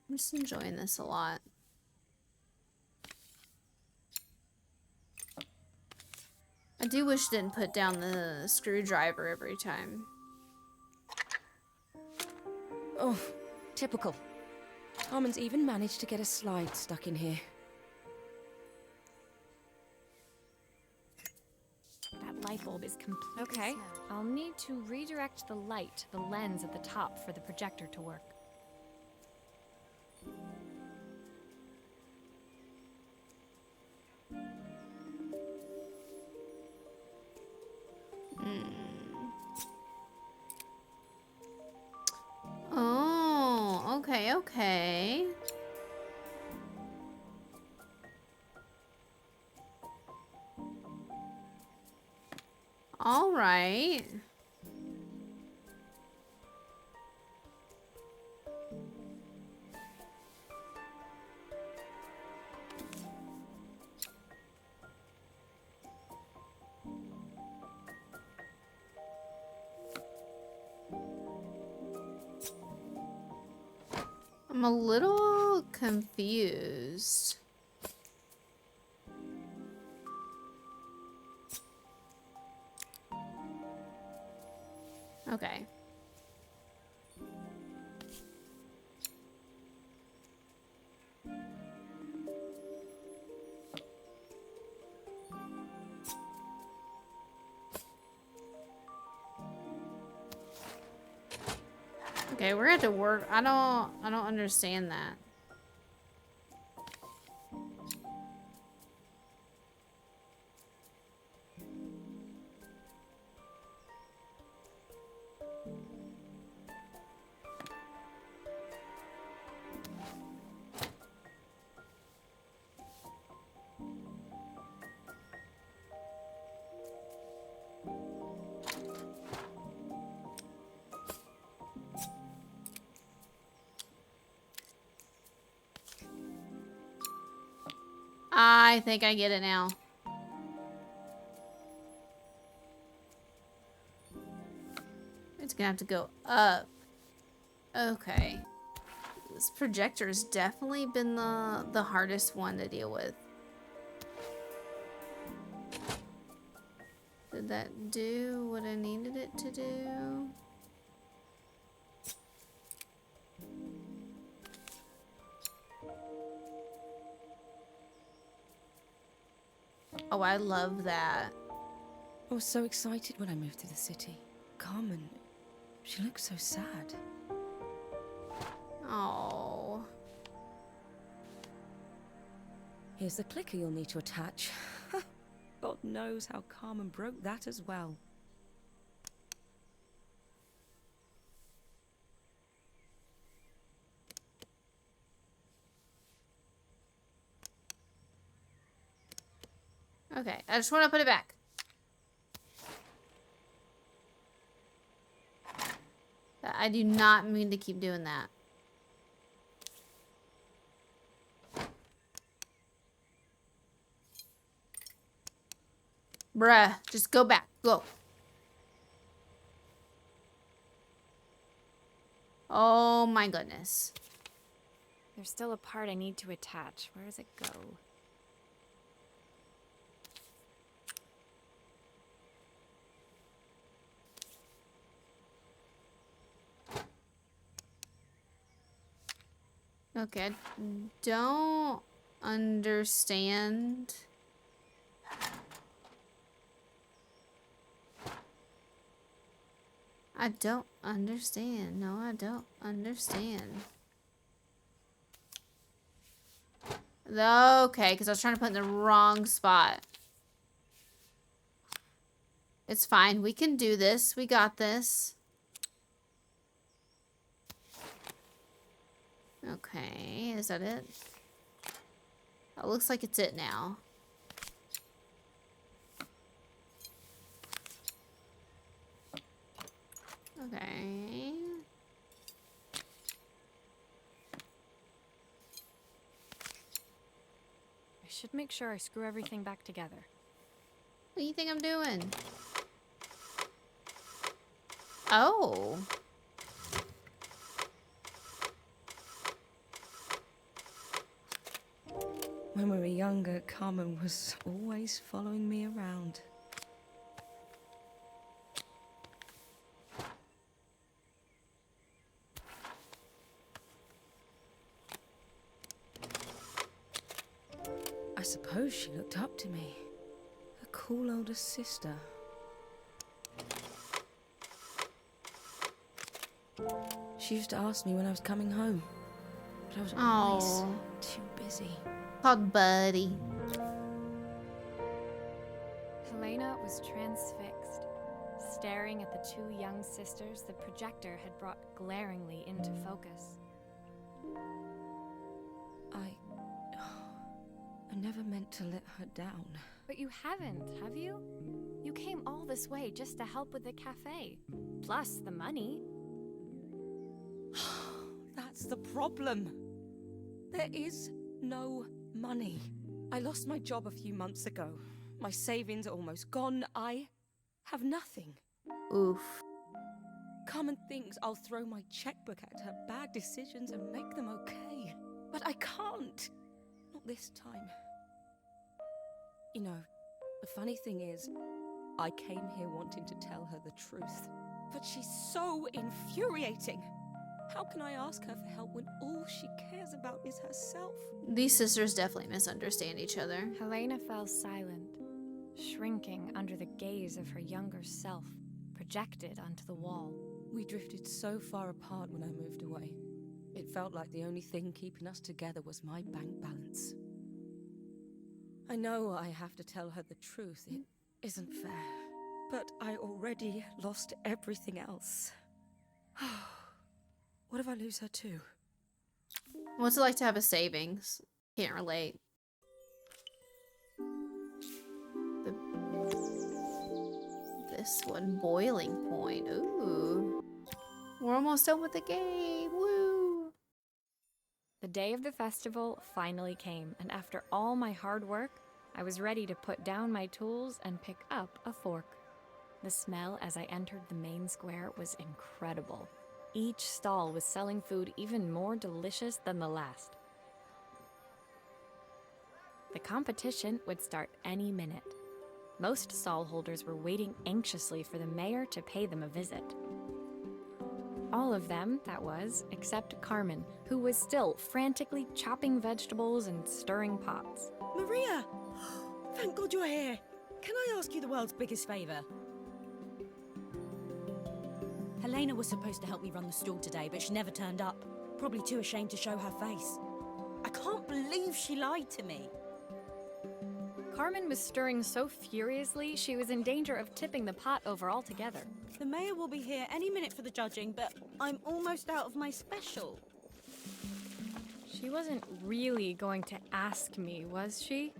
I'm just enjoying this a lot. I do wish it didn't put down the screwdriver every time. Oh, typical. Carmen's even managed to get a slide stuck in here. That light bulb is completely Okay, I'll need to redirect the light to the lens at the top for the projector to work. Oh, okay, okay. All right. I'm a little confused. Okay. Okay, we're gonna have to work. I don't understand that. I think I get it now. It's gonna have to go up. Okay. This projector's definitely been the hardest one to deal with. Did that do what I needed it to do? Oh, I love that. I was so excited when I moved to the city. Carmen, she looks so sad. Oh. Here's the clicker you'll need to attach. God knows how Carmen broke that as well. Okay, I just want to put it back. I do not mean to keep doing that. Bruh, just go back. Go. Oh my goodness. There's still a part I need to attach. Where does it go? Okay, I don't understand. I don't understand. No, I don't understand. Okay, because I was trying to put it in the wrong spot. It's fine. We can do this. We got this. Okay, is that it? It looks like it's it now. Okay. I should make sure I screw everything back together. What do you think I'm doing? Oh. When we were younger, Carmen was always following me around. I suppose she looked up to me. A cool older sister. She used to ask me when I was coming home, but I was always Oh. too busy. Called Buddy. Helena was transfixed, staring at the two young sisters the projector had brought glaringly into focus. I never meant to let her down. But you haven't, have you? You came all this way just to help with the cafe. Plus the money. That's the problem. There is no money. I lost my job a few months ago. My savings are almost gone. I have nothing. Oof. Carmen thinks I'll throw my checkbook at her bad decisions and make them okay. But I can't. Not this time. You know, the funny thing is, I came here wanting to tell her the truth. But she's so infuriating. How can I ask her for help when all she cares about is herself? These sisters definitely misunderstand each other. Helena fell silent, shrinking under the gaze of her younger self, projected onto the wall. We drifted so far apart when I moved away. It felt like the only thing keeping us together was my bank balance. I know I have to tell her the truth. It isn't fair. But I already lost everything else. What if I lose her too? What's it like to have a savings? Can't relate. This one, boiling point. Ooh. We're almost done with the game. Woo! The day of the festival finally came, and after all my hard work, I was ready to put down my tools and pick up a fork. The smell as I entered the main square was incredible. Each stall was selling food even more delicious than the last. The competition would start any minute. Most stall holders were waiting anxiously for the mayor to pay them a visit. All of them, that was, except Carmen, who was still frantically chopping vegetables and stirring pots. Maria! Thank God you're here. Can I ask you the world's biggest favour? Helena was supposed to help me run the stall today, but she never turned up. Probably too ashamed to show her face. I can't believe she lied to me. Carmen was stirring so furiously she was in danger of tipping the pot over altogether. The mayor will be here any minute for the judging, but I'm almost out of my special. She wasn't really going to ask me, was she?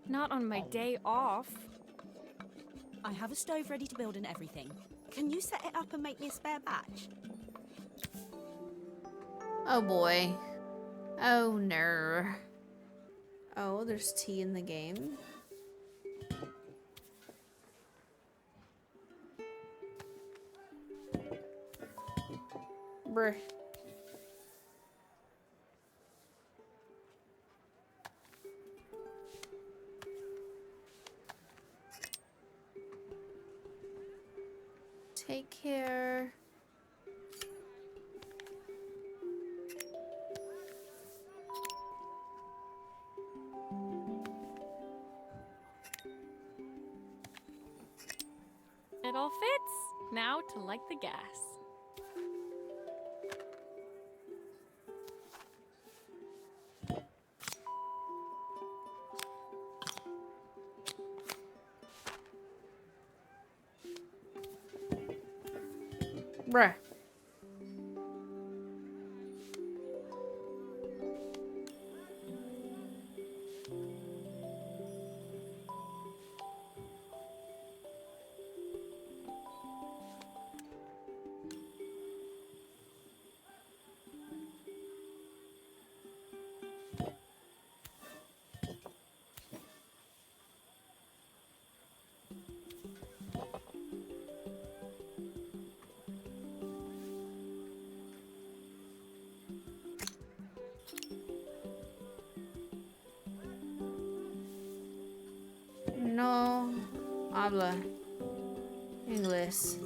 Not on my day off. I have a stove ready to build and everything. Can you set it up and make me a spare batch? Oh boy. Oh no. Oh, there's tea in the game. Bruh. Take care. It all fits. Now to light the gas. Bruh. habla inglés.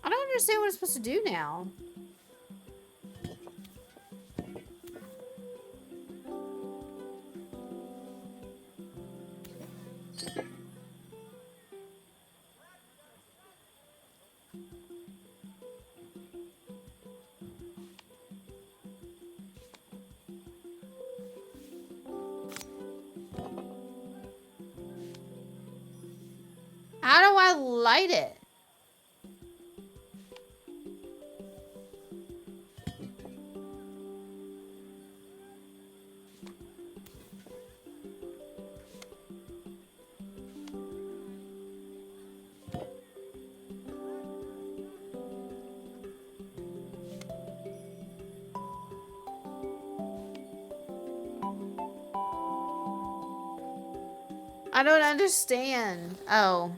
I don't understand what it's supposed to do now. How do I light it? I don't understand. Oh.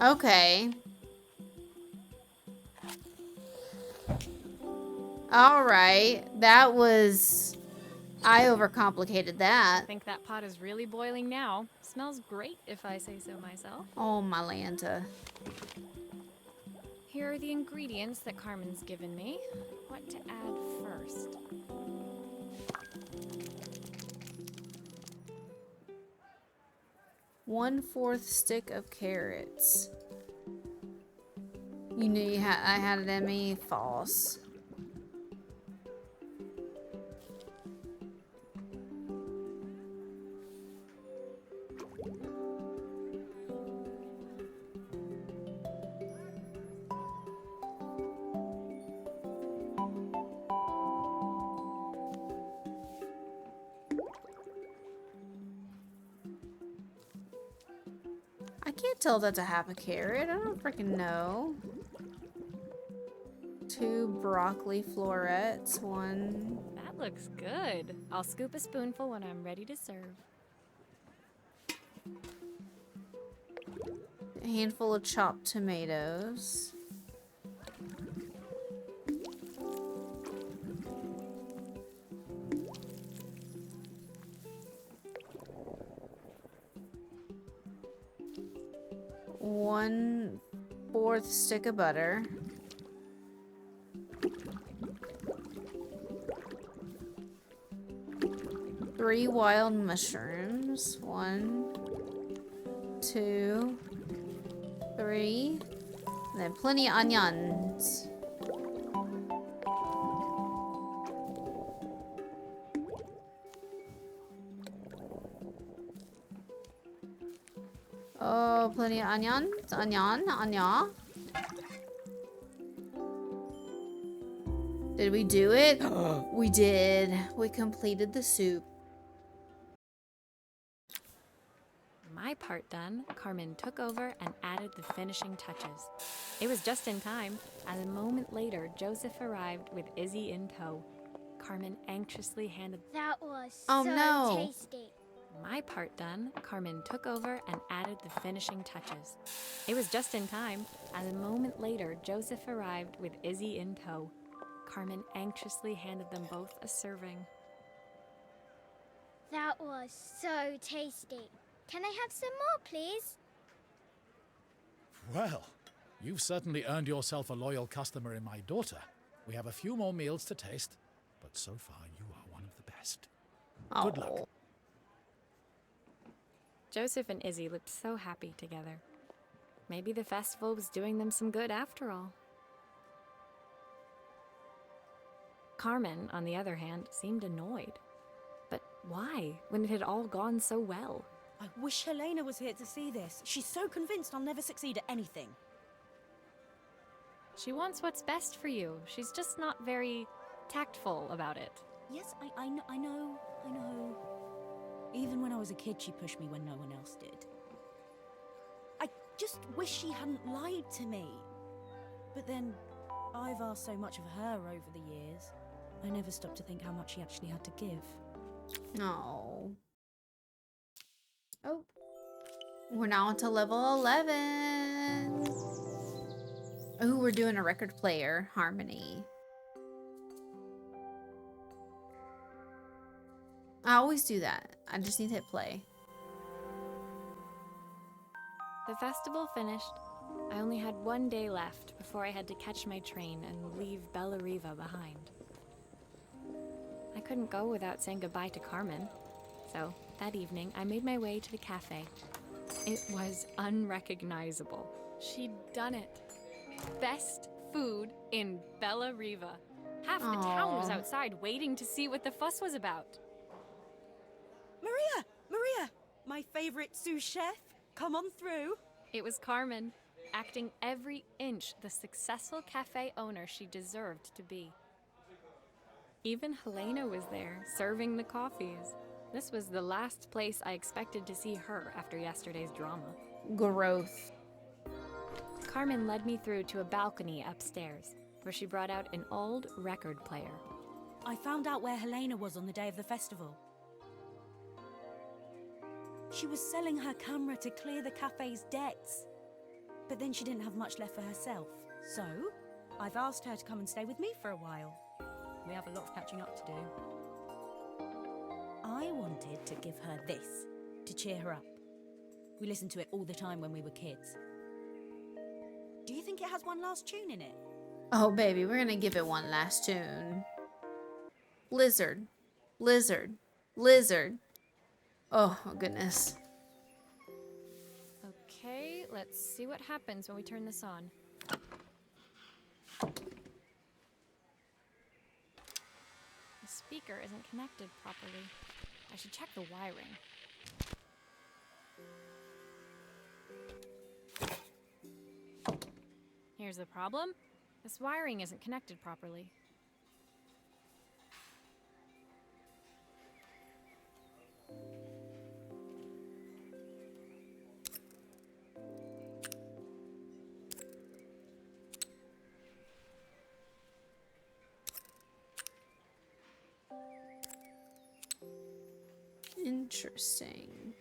Okay. Alright. That was... I overcomplicated that. I think that pot is really boiling now. Smells great, if I say so myself. Oh, my Lanta. Here are the ingredients that Carmen's given me. What to add first? One-fourth stick of carrots. You knew I had it in me? False. I can't tell that's a half a carrot. I don't freaking know. 2 broccoli florets. 1. That looks good. I'll scoop a spoonful when I'm ready to serve. A handful of chopped tomatoes. One-fourth stick of butter. Three wild mushrooms. 1, 2, 3. And then plenty of onions. Oh, plenty of onions. Onion. Did we do it? We did. We completed the soup. My part done, Carmen took over and added the finishing touches. It was just in time, as a moment later, Joseph arrived with Izzy in tow. Carmen anxiously handed That was Oh, so no. tasty. my part done, Carmen took over and added the finishing touches. It was just in time, as a moment later, Joseph arrived with Izzy in tow. Carmen anxiously handed them both a serving. That was so tasty. Can I have some more, please? Well, you've certainly earned yourself a loyal customer in my daughter. We have a few more meals to taste, but so far you are one of the best. Good luck. Oh. Joseph and Izzy looked so happy together. Maybe the festival was doing them some good after all. Carmen, on the other hand, seemed annoyed. But why, when it had all gone so well? I wish Helena was here to see this. She's so convinced I'll never succeed at anything. She wants what's best for you. She's just not very tactful about it. Yes, I know. Even when I was a kid, she pushed me when no one else did. I just wish she hadn't lied to me. But then, I've asked so much of her over the years. I never stopped to think how much she actually had to give. No. Oh. We're now on to level 11. Ooh, we're doing a record player harmony. I always do that. I just need to hit play. The festival finished. I only had one day left before I had to catch my train and leave Bella Riva behind. I couldn't go without saying goodbye to Carmen. So, that evening, I made my way to the cafe. It was unrecognizable. She'd done it. Best food in Bella Riva. Half the town was Aw. outside waiting to see what the fuss was about. Maria, my favorite sous chef. Come on through. It was Carmen, acting every inch the successful cafe owner she deserved to be. Even Helena was there, serving the coffees. This was the last place I expected to see her after yesterday's drama. Growth. Carmen led me through to a balcony upstairs, where she brought out an old record player. I found out where Helena was on the day of the festival. She was selling her camera to clear the cafe's debts. But then she didn't have much left for herself. So, I've asked her to come and stay with me for a while. We have a lot of catching up to do. I wanted to give her this, to cheer her up. We listened to it all the time when we were kids. Do you think it has one last tune in it? Oh, baby, we're gonna give it one last tune. Lizard. Lizard. Lizard. Oh, goodness. Okay, let's see what happens when we turn this on. The speaker isn't connected properly. I should check the wiring. Here's the problem. This wiring isn't connected properly. Interesting.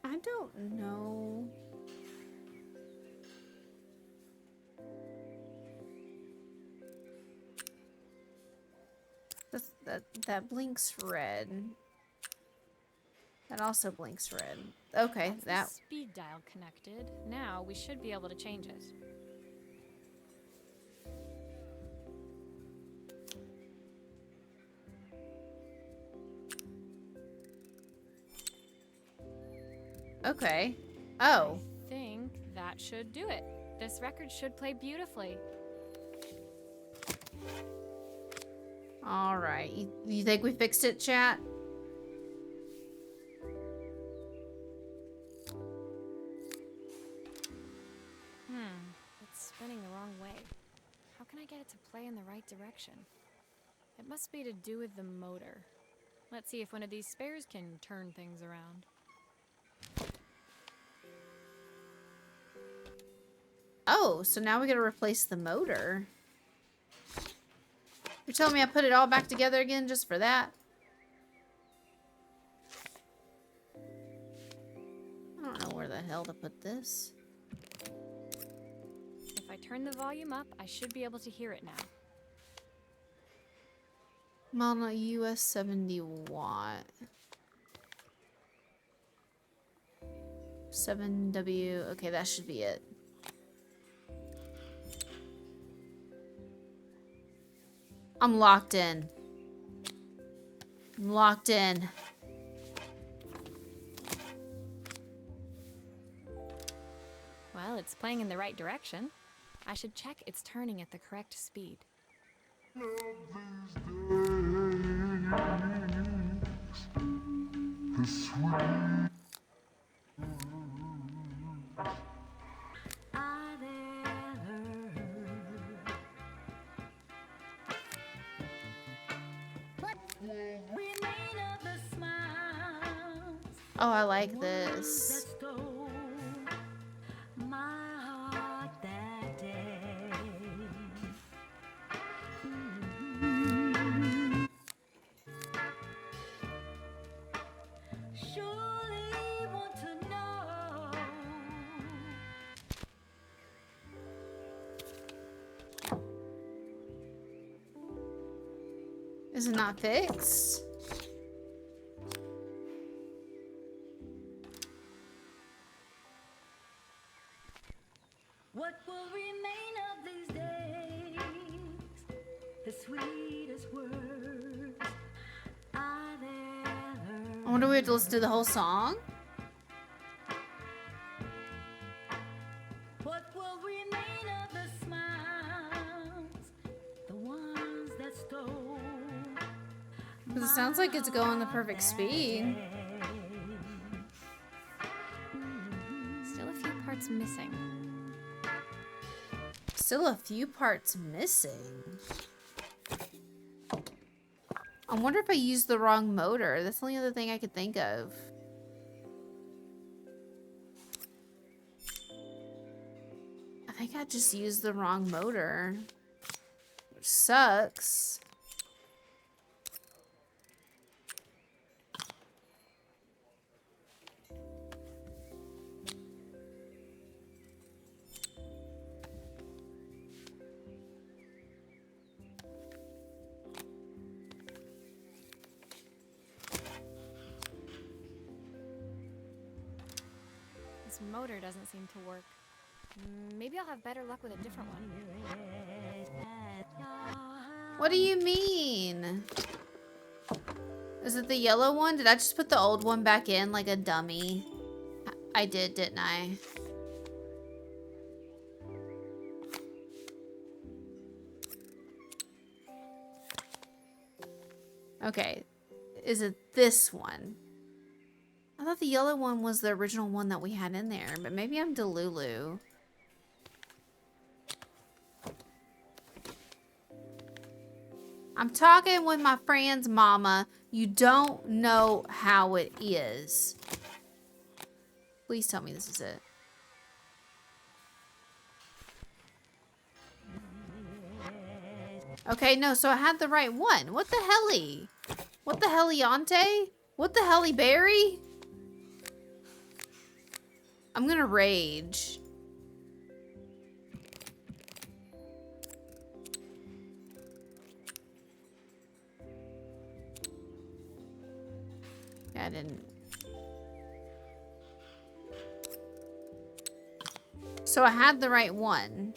I don't know. That blinks red. That also blinks red. Okay, That's that. the speed dial connected. Now we should be able to change it. Okay. Oh. I think that should do it. This record should play beautifully. All right. You think we fixed it, chat? It's spinning the wrong way. How can I get it to play in the right direction? It must be to do with the motor. Let's see if one of these spares can turn things around. Oh, so now we gotta replace the motor. You're telling me I put it all back together again just for that? I don't know where the hell to put this. If I turn the volume up, I should be able to hear it now. I'm on a US 70 watt. 7W. Okay, that should be it. I'm locked in. I'm locked in. Well, it's playing in the right direction. I should check it's turning at the correct speed. Oh, I like this. Is it not fixed? What will remain of these days? The sweetest words I've ever. I wonder if we have to listen to the whole song. What will remain of the smiles, the ones that stole? Because it sounds like it's going the perfect speed. Still a few parts missing. Still a few parts missing. I wonder if I used the wrong motor. That's the only other thing I could think of. I think I just used the wrong motor. Which sucks. This motor doesn't seem to work. Maybe I'll have better luck with a different one. What do you mean? Is it the yellow one? Did I just put the old one back in like a dummy? I did, didn't I? Okay. Is it this one? I thought the yellow one was the original one that we had in there, but maybe I'm Delulu. I'm talking with my friend's mama. You don't know how it is. Please tell me this is it. Okay, no, so I had the right one. What the helly? What the heliante? What the helly berry? I'm gonna rage. Yeah, I didn't. So I had the right one.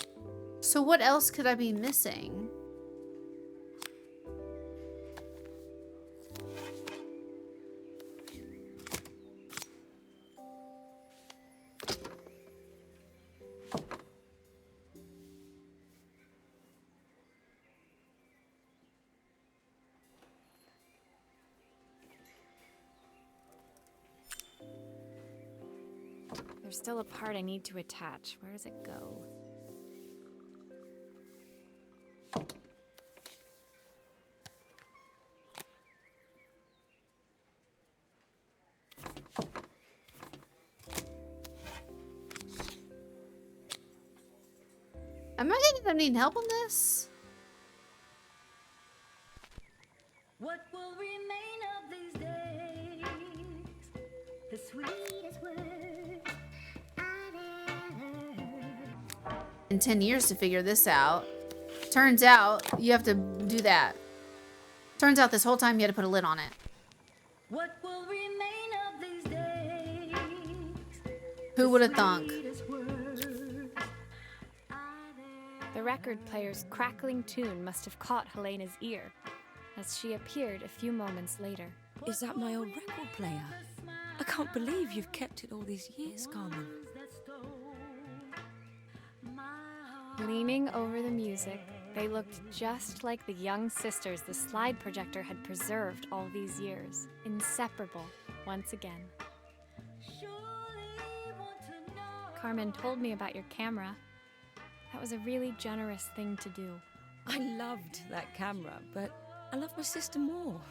So what else could I be missing? There's still a part I need to attach. Where does it go? Am I gonna need help on this? What will remain of these days? The sweetest words I've ever heard. In 10 years to figure this out. Turns out you have to do that. Turns out this whole time you had to put a lid on it. What will remain of these days? Who would have thunk? Sweetest words The record player's crackling tune must have caught Helena's ear, as she appeared a few moments later. Is that my old record player? I can't believe you've kept it all these years, Carmen. Leaning over the music, they looked just like the young sisters the slide projector had preserved all these years, inseparable once again. Carmen told me about your camera. That was a really generous thing to do. I loved that camera, but I love my sister more.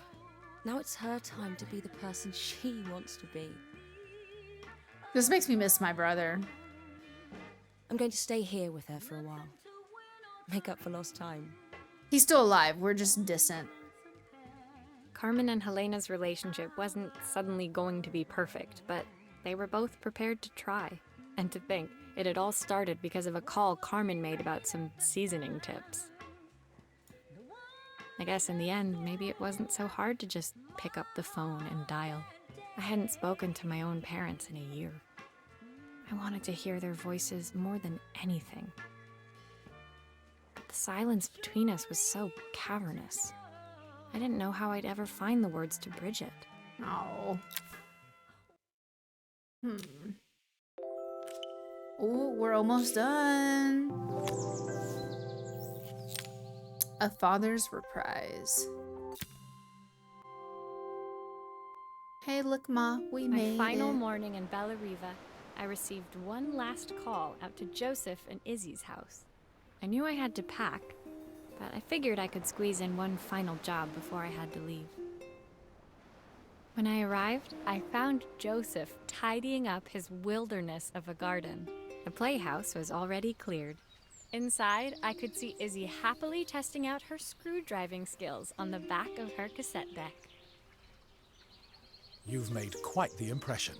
Now it's her time to be the person she wants to be. This makes me miss my brother. I'm going to stay here with her for a while. Make up for lost time. He's still alive. We're just distant. Carmen and Helena's relationship wasn't suddenly going to be perfect, but they were both prepared to try. And to think, it had all started because of a call Carmen made about some seasoning tips. I guess in the end, maybe it wasn't so hard to just pick up the phone and dial. I hadn't spoken to my own parents in a year. I wanted to hear their voices more than anything. The silence between us was so cavernous. I didn't know how I'd ever find the words to bridge it. Oh. Oh, we're almost done. A Father's Reprise. Hey, look, Ma, we made My final it. morning in Bellariva, I received one last call out to Joseph and Izzy's house. I knew I had to pack, but I figured I could squeeze in one final job before I had to leave. When I arrived, I found Joseph tidying up his wilderness of a garden. The playhouse was already cleared. Inside, I could see Izzy happily testing out her screw-driving skills on the back of her cassette deck. You've made quite the impression.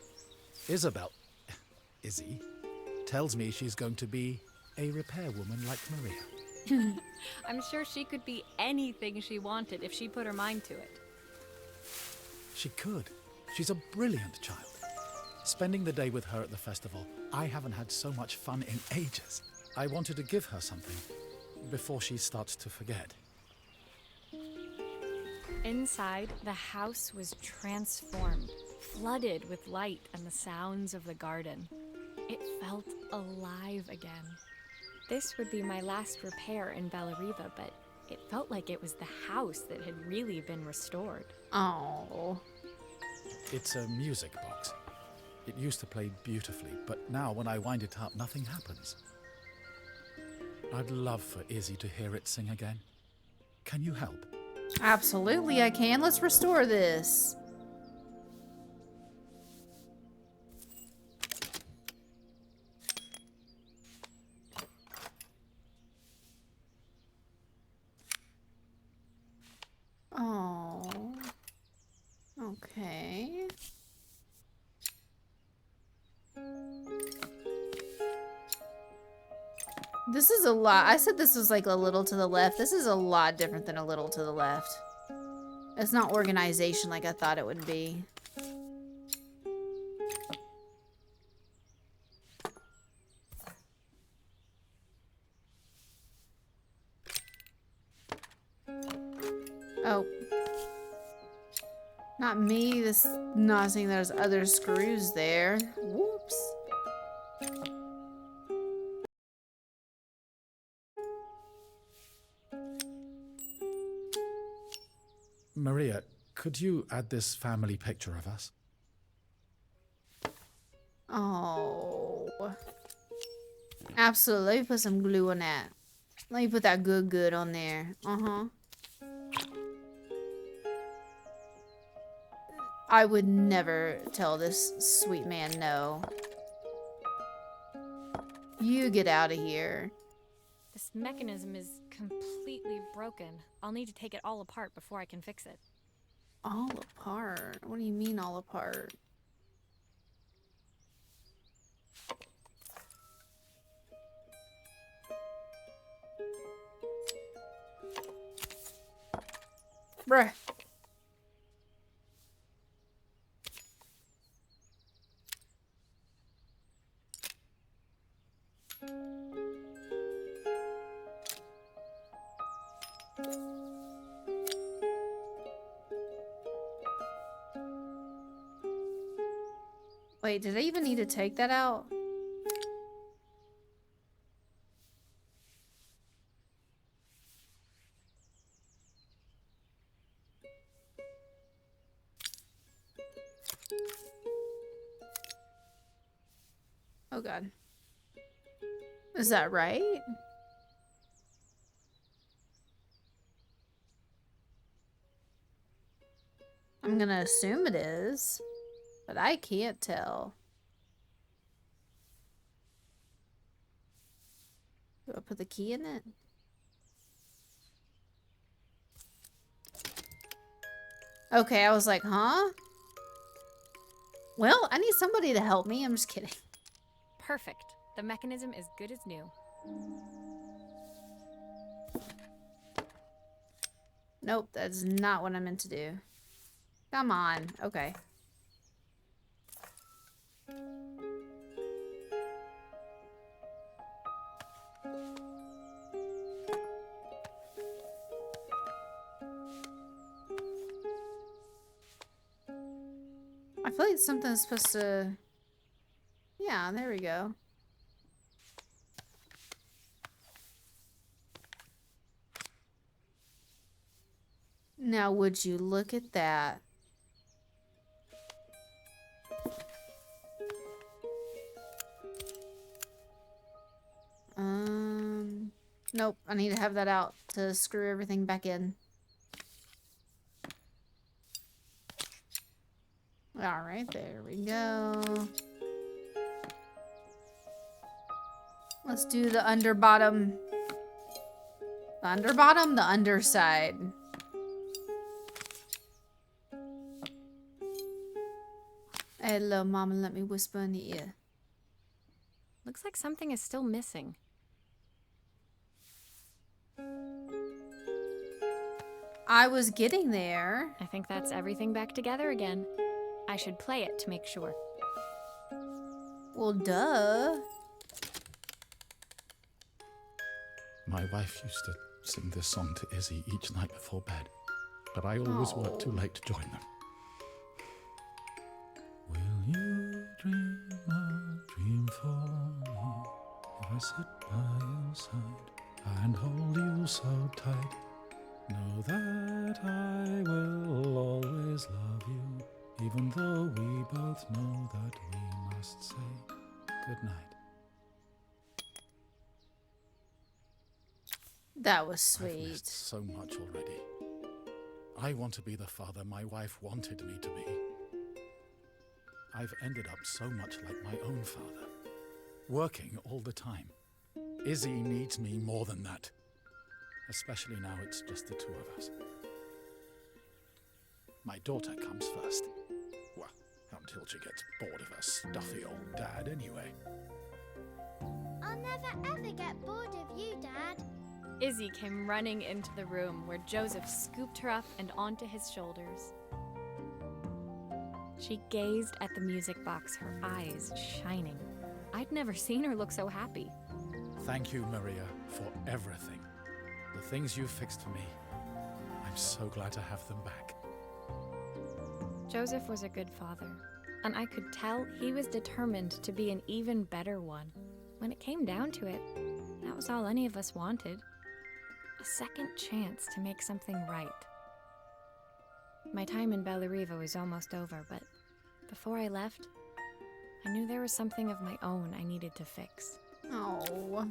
Izzy, tells me she's going to be a repairwoman like Maria. I'm sure she could be anything she wanted if she put her mind to it. She could. She's a brilliant child. Spending the day with her at the festival, I haven't had so much fun in ages. I wanted to give her something before she starts to forget. Inside, the house was transformed, flooded with light and the sounds of the garden. It felt alive again. This would be my last repair in Bellariva, but it felt like it was the house that had really been restored. Oh. It's a music box. It used to play beautifully, but now when I wind it up, nothing happens. I'd love for Izzy to hear it sing again. Can you help? Absolutely, I can. Let's restore this. Oh. Okay. This is a lot. I said this was like a little to the left. This is a lot different than a little to the left. It's not organization like I thought it would be. Oh. Not me. This not saying there's other screws there. Whoops. Maria, could you add this family picture of us? Oh. Absolutely. Let me put some glue on that. Let me put that good on there. Uh-huh. I would never tell this sweet man no. You get out of here. This mechanism is completely broken. I'll need to take it all apart before I can fix it. All apart? What do you mean all apart? Bruh. Wait, did I even need to take that out? Oh god. Is that right? I'm gonna assume it is, but I can't tell. Do I put the key in it? Okay, I was like, huh? Well, I need somebody to help me. I'm just kidding. Perfect. The mechanism is good as new. Nope, that's not what I meant to do. Come on. Okay. I feel like something's supposed to... Yeah, there we go. Now, would you look at that? Nope. I need to have that out to screw everything back in. Alright, there we go. Let's do the underbottom. The underbottom? The underside. Hello, Mama, let me whisper in the ear. Looks like something is still missing. I was getting there. I think that's everything back together again. I should play it to make sure. Well, duh. My wife used to sing this song to Izzy each night before bed, but I always worked too late to join them. Will you dream a dream for me if I sit by your side and hold you so tight? Know that I will always love you, even though we both know that we must say goodnight. That was I've sweet. missed so much already. I want to be the father my wife wanted me to be. I've ended up so much like my own father, working all the time. Izzy needs me more than that, especially now it's just the two of us. My daughter comes first. Well, until she gets bored of her stuffy old dad anyway. I'll never ever get bored of you, Dad. Izzy came running into the room where Joseph scooped her up and onto his shoulders. She gazed at the music box, her eyes shining. I'd never seen her look so happy. Thank you, Maria, for everything. The things you fixed for me. I'm so glad to have them back. Joseph was a good father, and I could tell he was determined to be an even better one. When it came down to it, that was all any of us wanted. A second chance to make something right. My time in Bellariva was almost over, but before I left, I knew there was something of my own I needed to fix. Oh.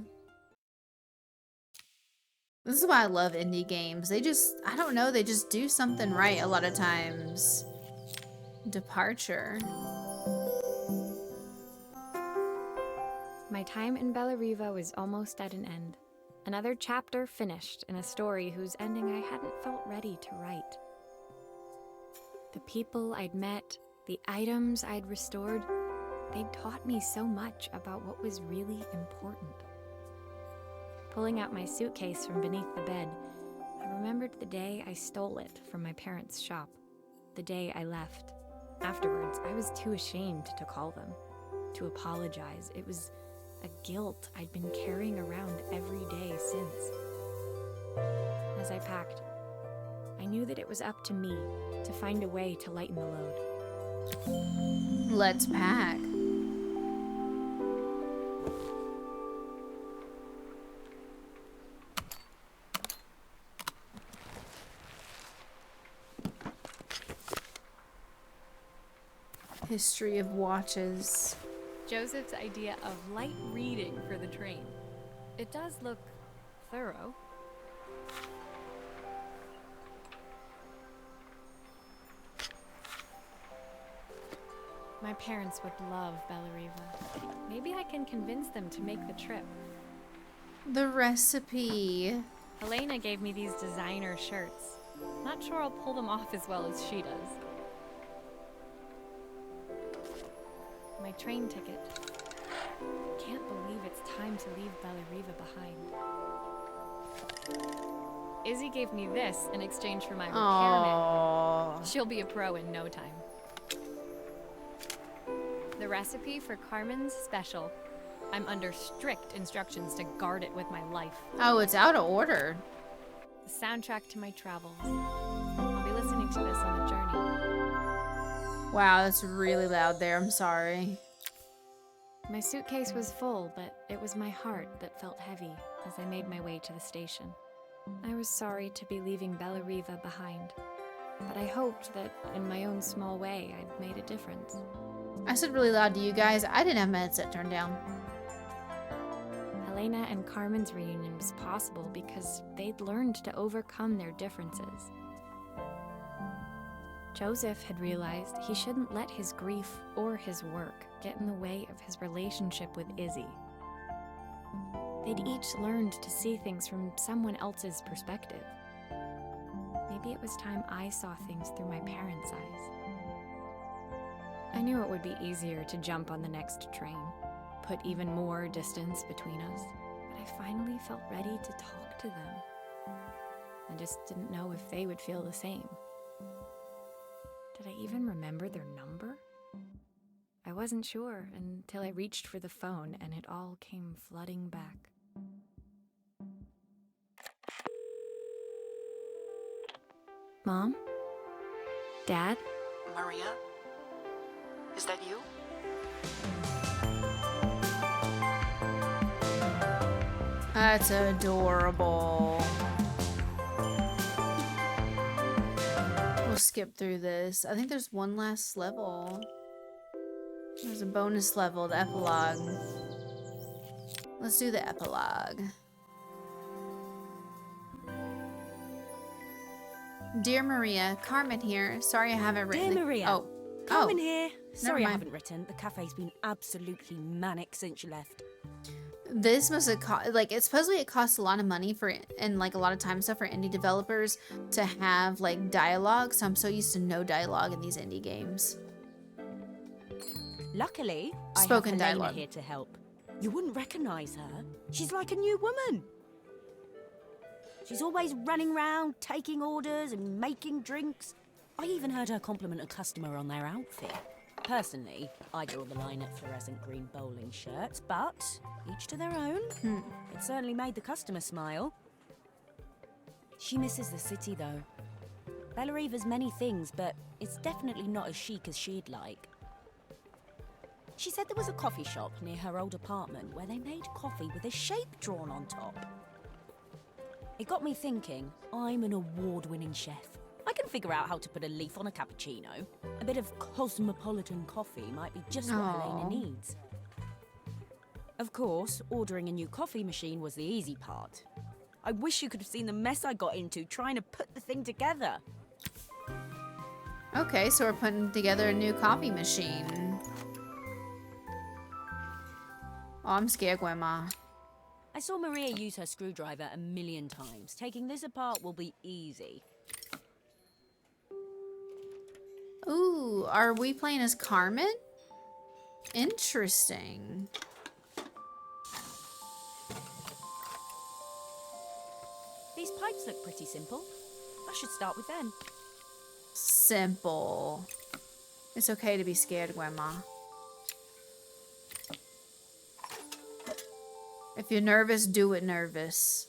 This is why I love indie games. They just, I don't know, they just do something right a lot of times. Departure. My time in Bellariva was almost at an end. Another chapter finished in a story whose ending I hadn't felt ready to write. The people I'd met, the items I'd restored, they'd taught me so much about what was really important. Pulling out my suitcase from beneath the bed, I remembered the day I stole it from my parents' shop, the day I left. Afterwards, I was too ashamed to call them, to apologize. It was a guilt I'd been carrying around every day since. As I packed, I knew that it was up to me to find a way to lighten the load. Let's pack. History of watches. Joseph's idea of light reading for the train. It does look thorough. My parents would love Bellariva. Maybe I can convince them to make the trip. The recipe. Helena gave me these designer shirts. Not sure I'll pull them off as well as she does. My train ticket. Can't believe it's time to leave Bellariva behind. Izzy gave me this in exchange for my repairman. Aww. She'll be a pro in no time. The recipe for Carmen's special. I'm under strict instructions to guard it with my life. Oh, it's out of order. The soundtrack to my travels. I'll be listening to this on the journey. Wow, that's really loud there. I'm sorry. My suitcase was full, but it was my heart that felt heavy as I made my way to the station. I was sorry to be leaving Bellariva behind, but I hoped that in my own small way I'd made a difference. I said really loud to you guys. I didn't have my headset turned down. Helena and Carmen's reunion was possible because they'd learned to overcome their differences. Joseph had realized he shouldn't let his grief or his work get in the way of his relationship with Izzy. They'd each learned to see things from someone else's perspective. Maybe it was time I saw things through my parents' eyes. I knew it would be easier to jump on the next train, put even more distance between us, but I finally felt ready to talk to them. I just didn't know if they would feel the same. Did I even remember their number? I wasn't sure until I reached for the phone and it all came flooding back. Mom? Dad? Maria? Is that you? That's adorable. We'll skip through this. I think there's one last level. There's a bonus level, the epilogue. Let's do the epilogue. Dear Maria, Carmen here. Sorry I haven't written. Dear Maria. Oh. Carmen here. Sorry I mind. haven't written. The cafe's been absolutely manic since you left. This must have it's supposedly it costs a lot of money for and like a lot of time stuff for indie developers to have like dialogue. So I'm so used to no dialogue in these indie games. Luckily, Spoken I have Helena dialogue. here to help. You wouldn't recognize her. She's like a new woman. She's always running around, taking orders and making drinks. I even heard her compliment a customer on their outfit. Personally, I draw the line at fluorescent green bowling shirts, but each to their own. It certainly made the customer smile. She misses the city, though. Bellariva's many things, but it's definitely not as chic as she'd like. She said there was a coffee shop near her old apartment where they made coffee with a shape drawn on top. It got me thinking, I'm an award-winning chef. I can figure out how to put a leaf on a cappuccino. A bit of cosmopolitan coffee might be just what Helena needs. Of course, ordering a new coffee machine was the easy part. I wish you could have seen the mess I got into trying to put the thing together. Okay, so we're putting together a new coffee machine. Oh, I'm scared, Grandma. I saw Maria use her screwdriver a million times. Taking this apart will be easy. Ooh, are we playing as Carmen? Interesting. These pipes look pretty simple. I should start with them. Simple. It's okay to be scared, Grandma. If you're nervous, do it nervous.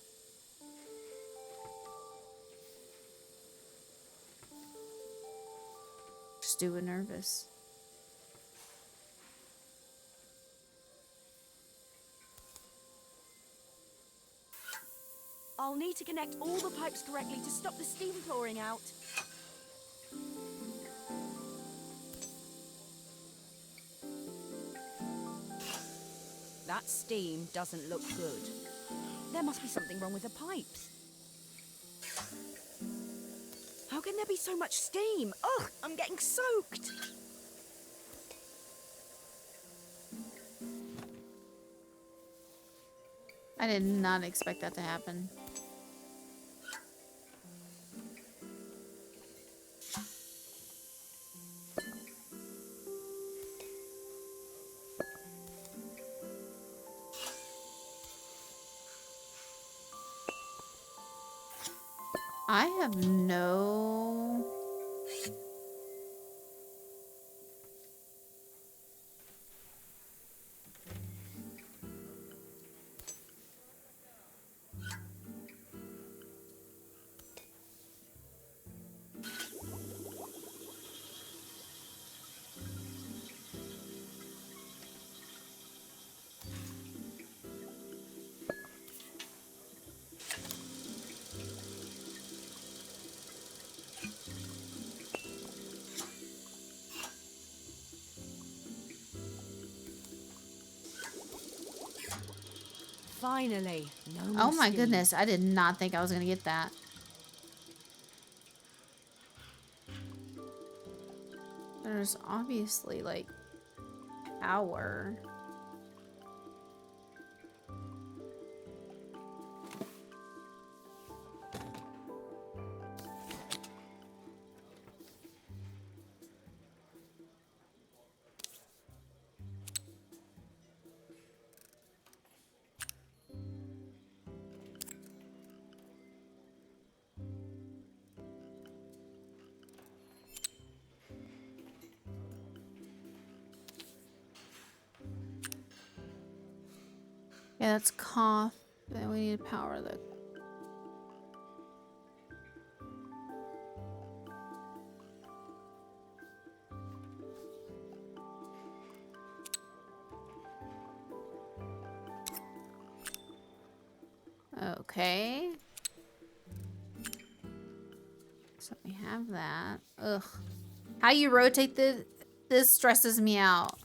Just do it nervous. I'll need to connect all the pipes correctly to stop the steam pouring out. That steam doesn't look good. There must be something wrong with the pipes. How can there be so much steam? Ugh, I'm getting soaked. I did not expect that to happen. I have no... Finally, no more Oh my skiing. goodness, I did not think I was gonna get that. There's obviously, like, power. Yeah, that's cough. Then we need to power the... Okay. So we have that. Ugh. How you rotate this stresses me out.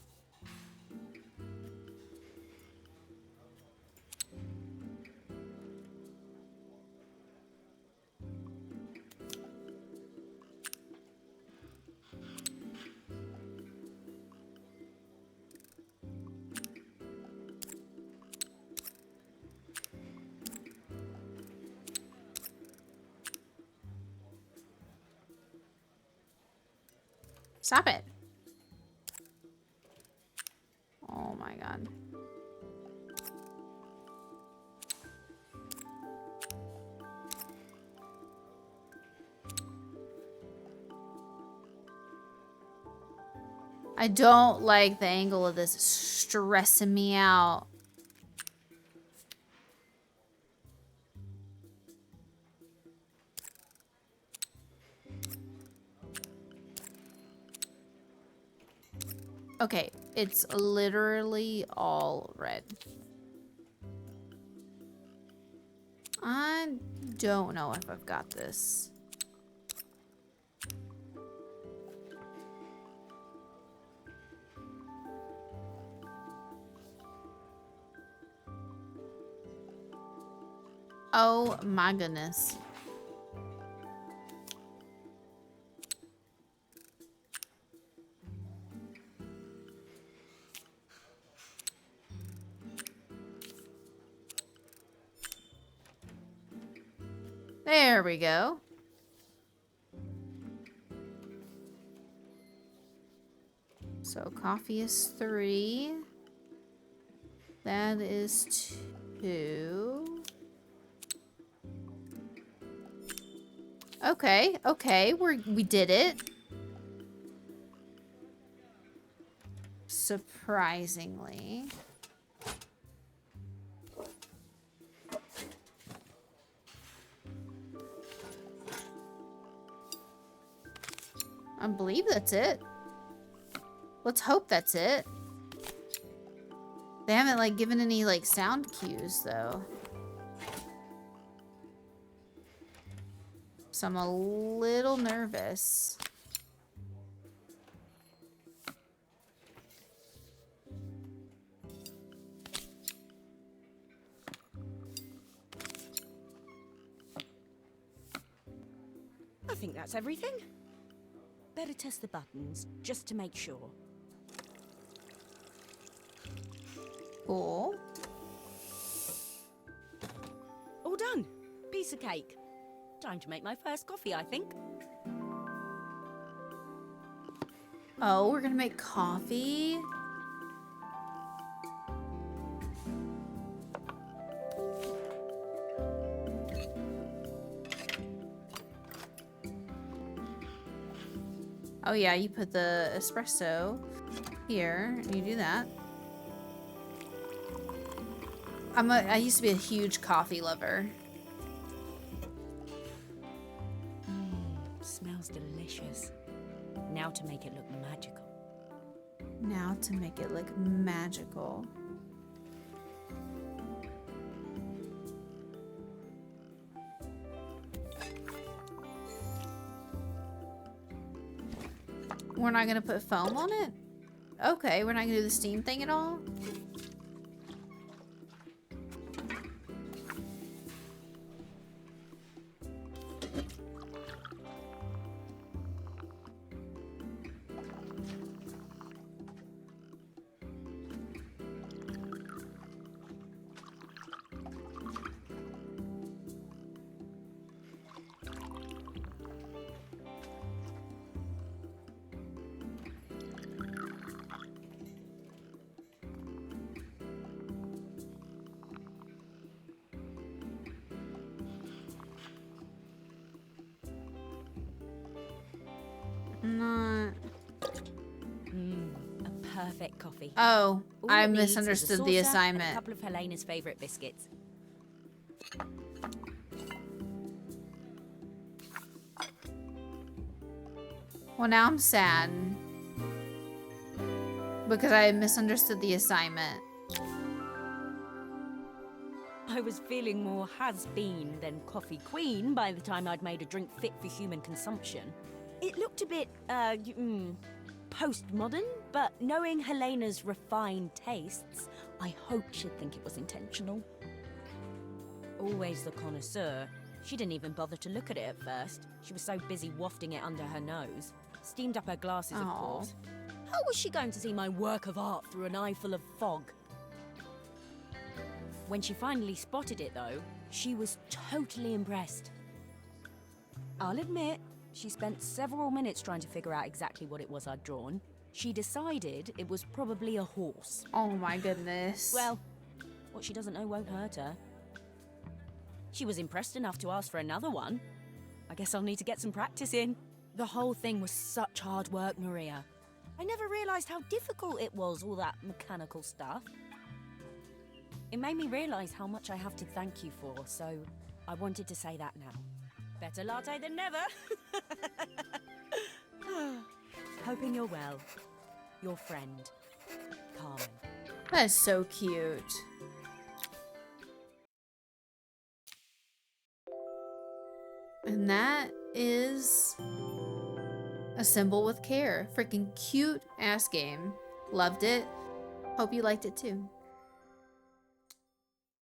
Stop it. Oh my god. I don't like the angle of this. It's stressing me out. Okay, it's literally all red. I don't know if I've got this. Oh my goodness. There we go. So coffee is 3. That is 2. Okay, okay, we did it. Surprisingly. I believe that's it. Let's hope that's it. They haven't, like, given any, like, sound cues, though. So I'm a little nervous. I think that's everything. Better test the buttons, just to make sure. Cool. done. Piece of cake. Time to make my first coffee, I think. Oh, we're gonna make coffee? Oh yeah, you put the espresso here, and you do that. I used to be a huge coffee lover. Smells delicious. Now to make it look magical. Now to make it look magical. We're not gonna put foam on it? Okay, we're not gonna do the steam thing at all? Not. A perfect coffee. Oh, All I it needs is a misunderstood the saucer and assignment. a couple of Helena's favorite biscuits. Well, now I'm sad. Because I misunderstood the assignment. I was feeling more has-been than coffee queen by the time I'd made a drink fit for human consumption. It looked a bit, postmodern, but knowing Helena's refined tastes, I hoped she'd think it was intentional. Always the connoisseur, she didn't even bother to look at it at first. She was so busy wafting it under her nose. Steamed up her glasses, of Aw. course. How was she going to see my work of art through an eye full of fog? When she finally spotted it, though, she was totally impressed. I'll admit, she spent several minutes trying to figure out exactly what it was I'd drawn. She decided it was probably a horse. Oh my goodness. Well, what she doesn't know won't hurt her. She was impressed enough to ask for another one. I guess I'll need to get some practice in. The whole thing was such hard work, Maria. I never realized how difficult it was, all that mechanical stuff. It made me realize how much I have to thank you for, so I wanted to say that now. Better latte than never. Hoping you're well. Your friend, Carmen. That is so cute. And that is Assemble with Care. Freaking cute ass game. Loved it. Hope you liked it too.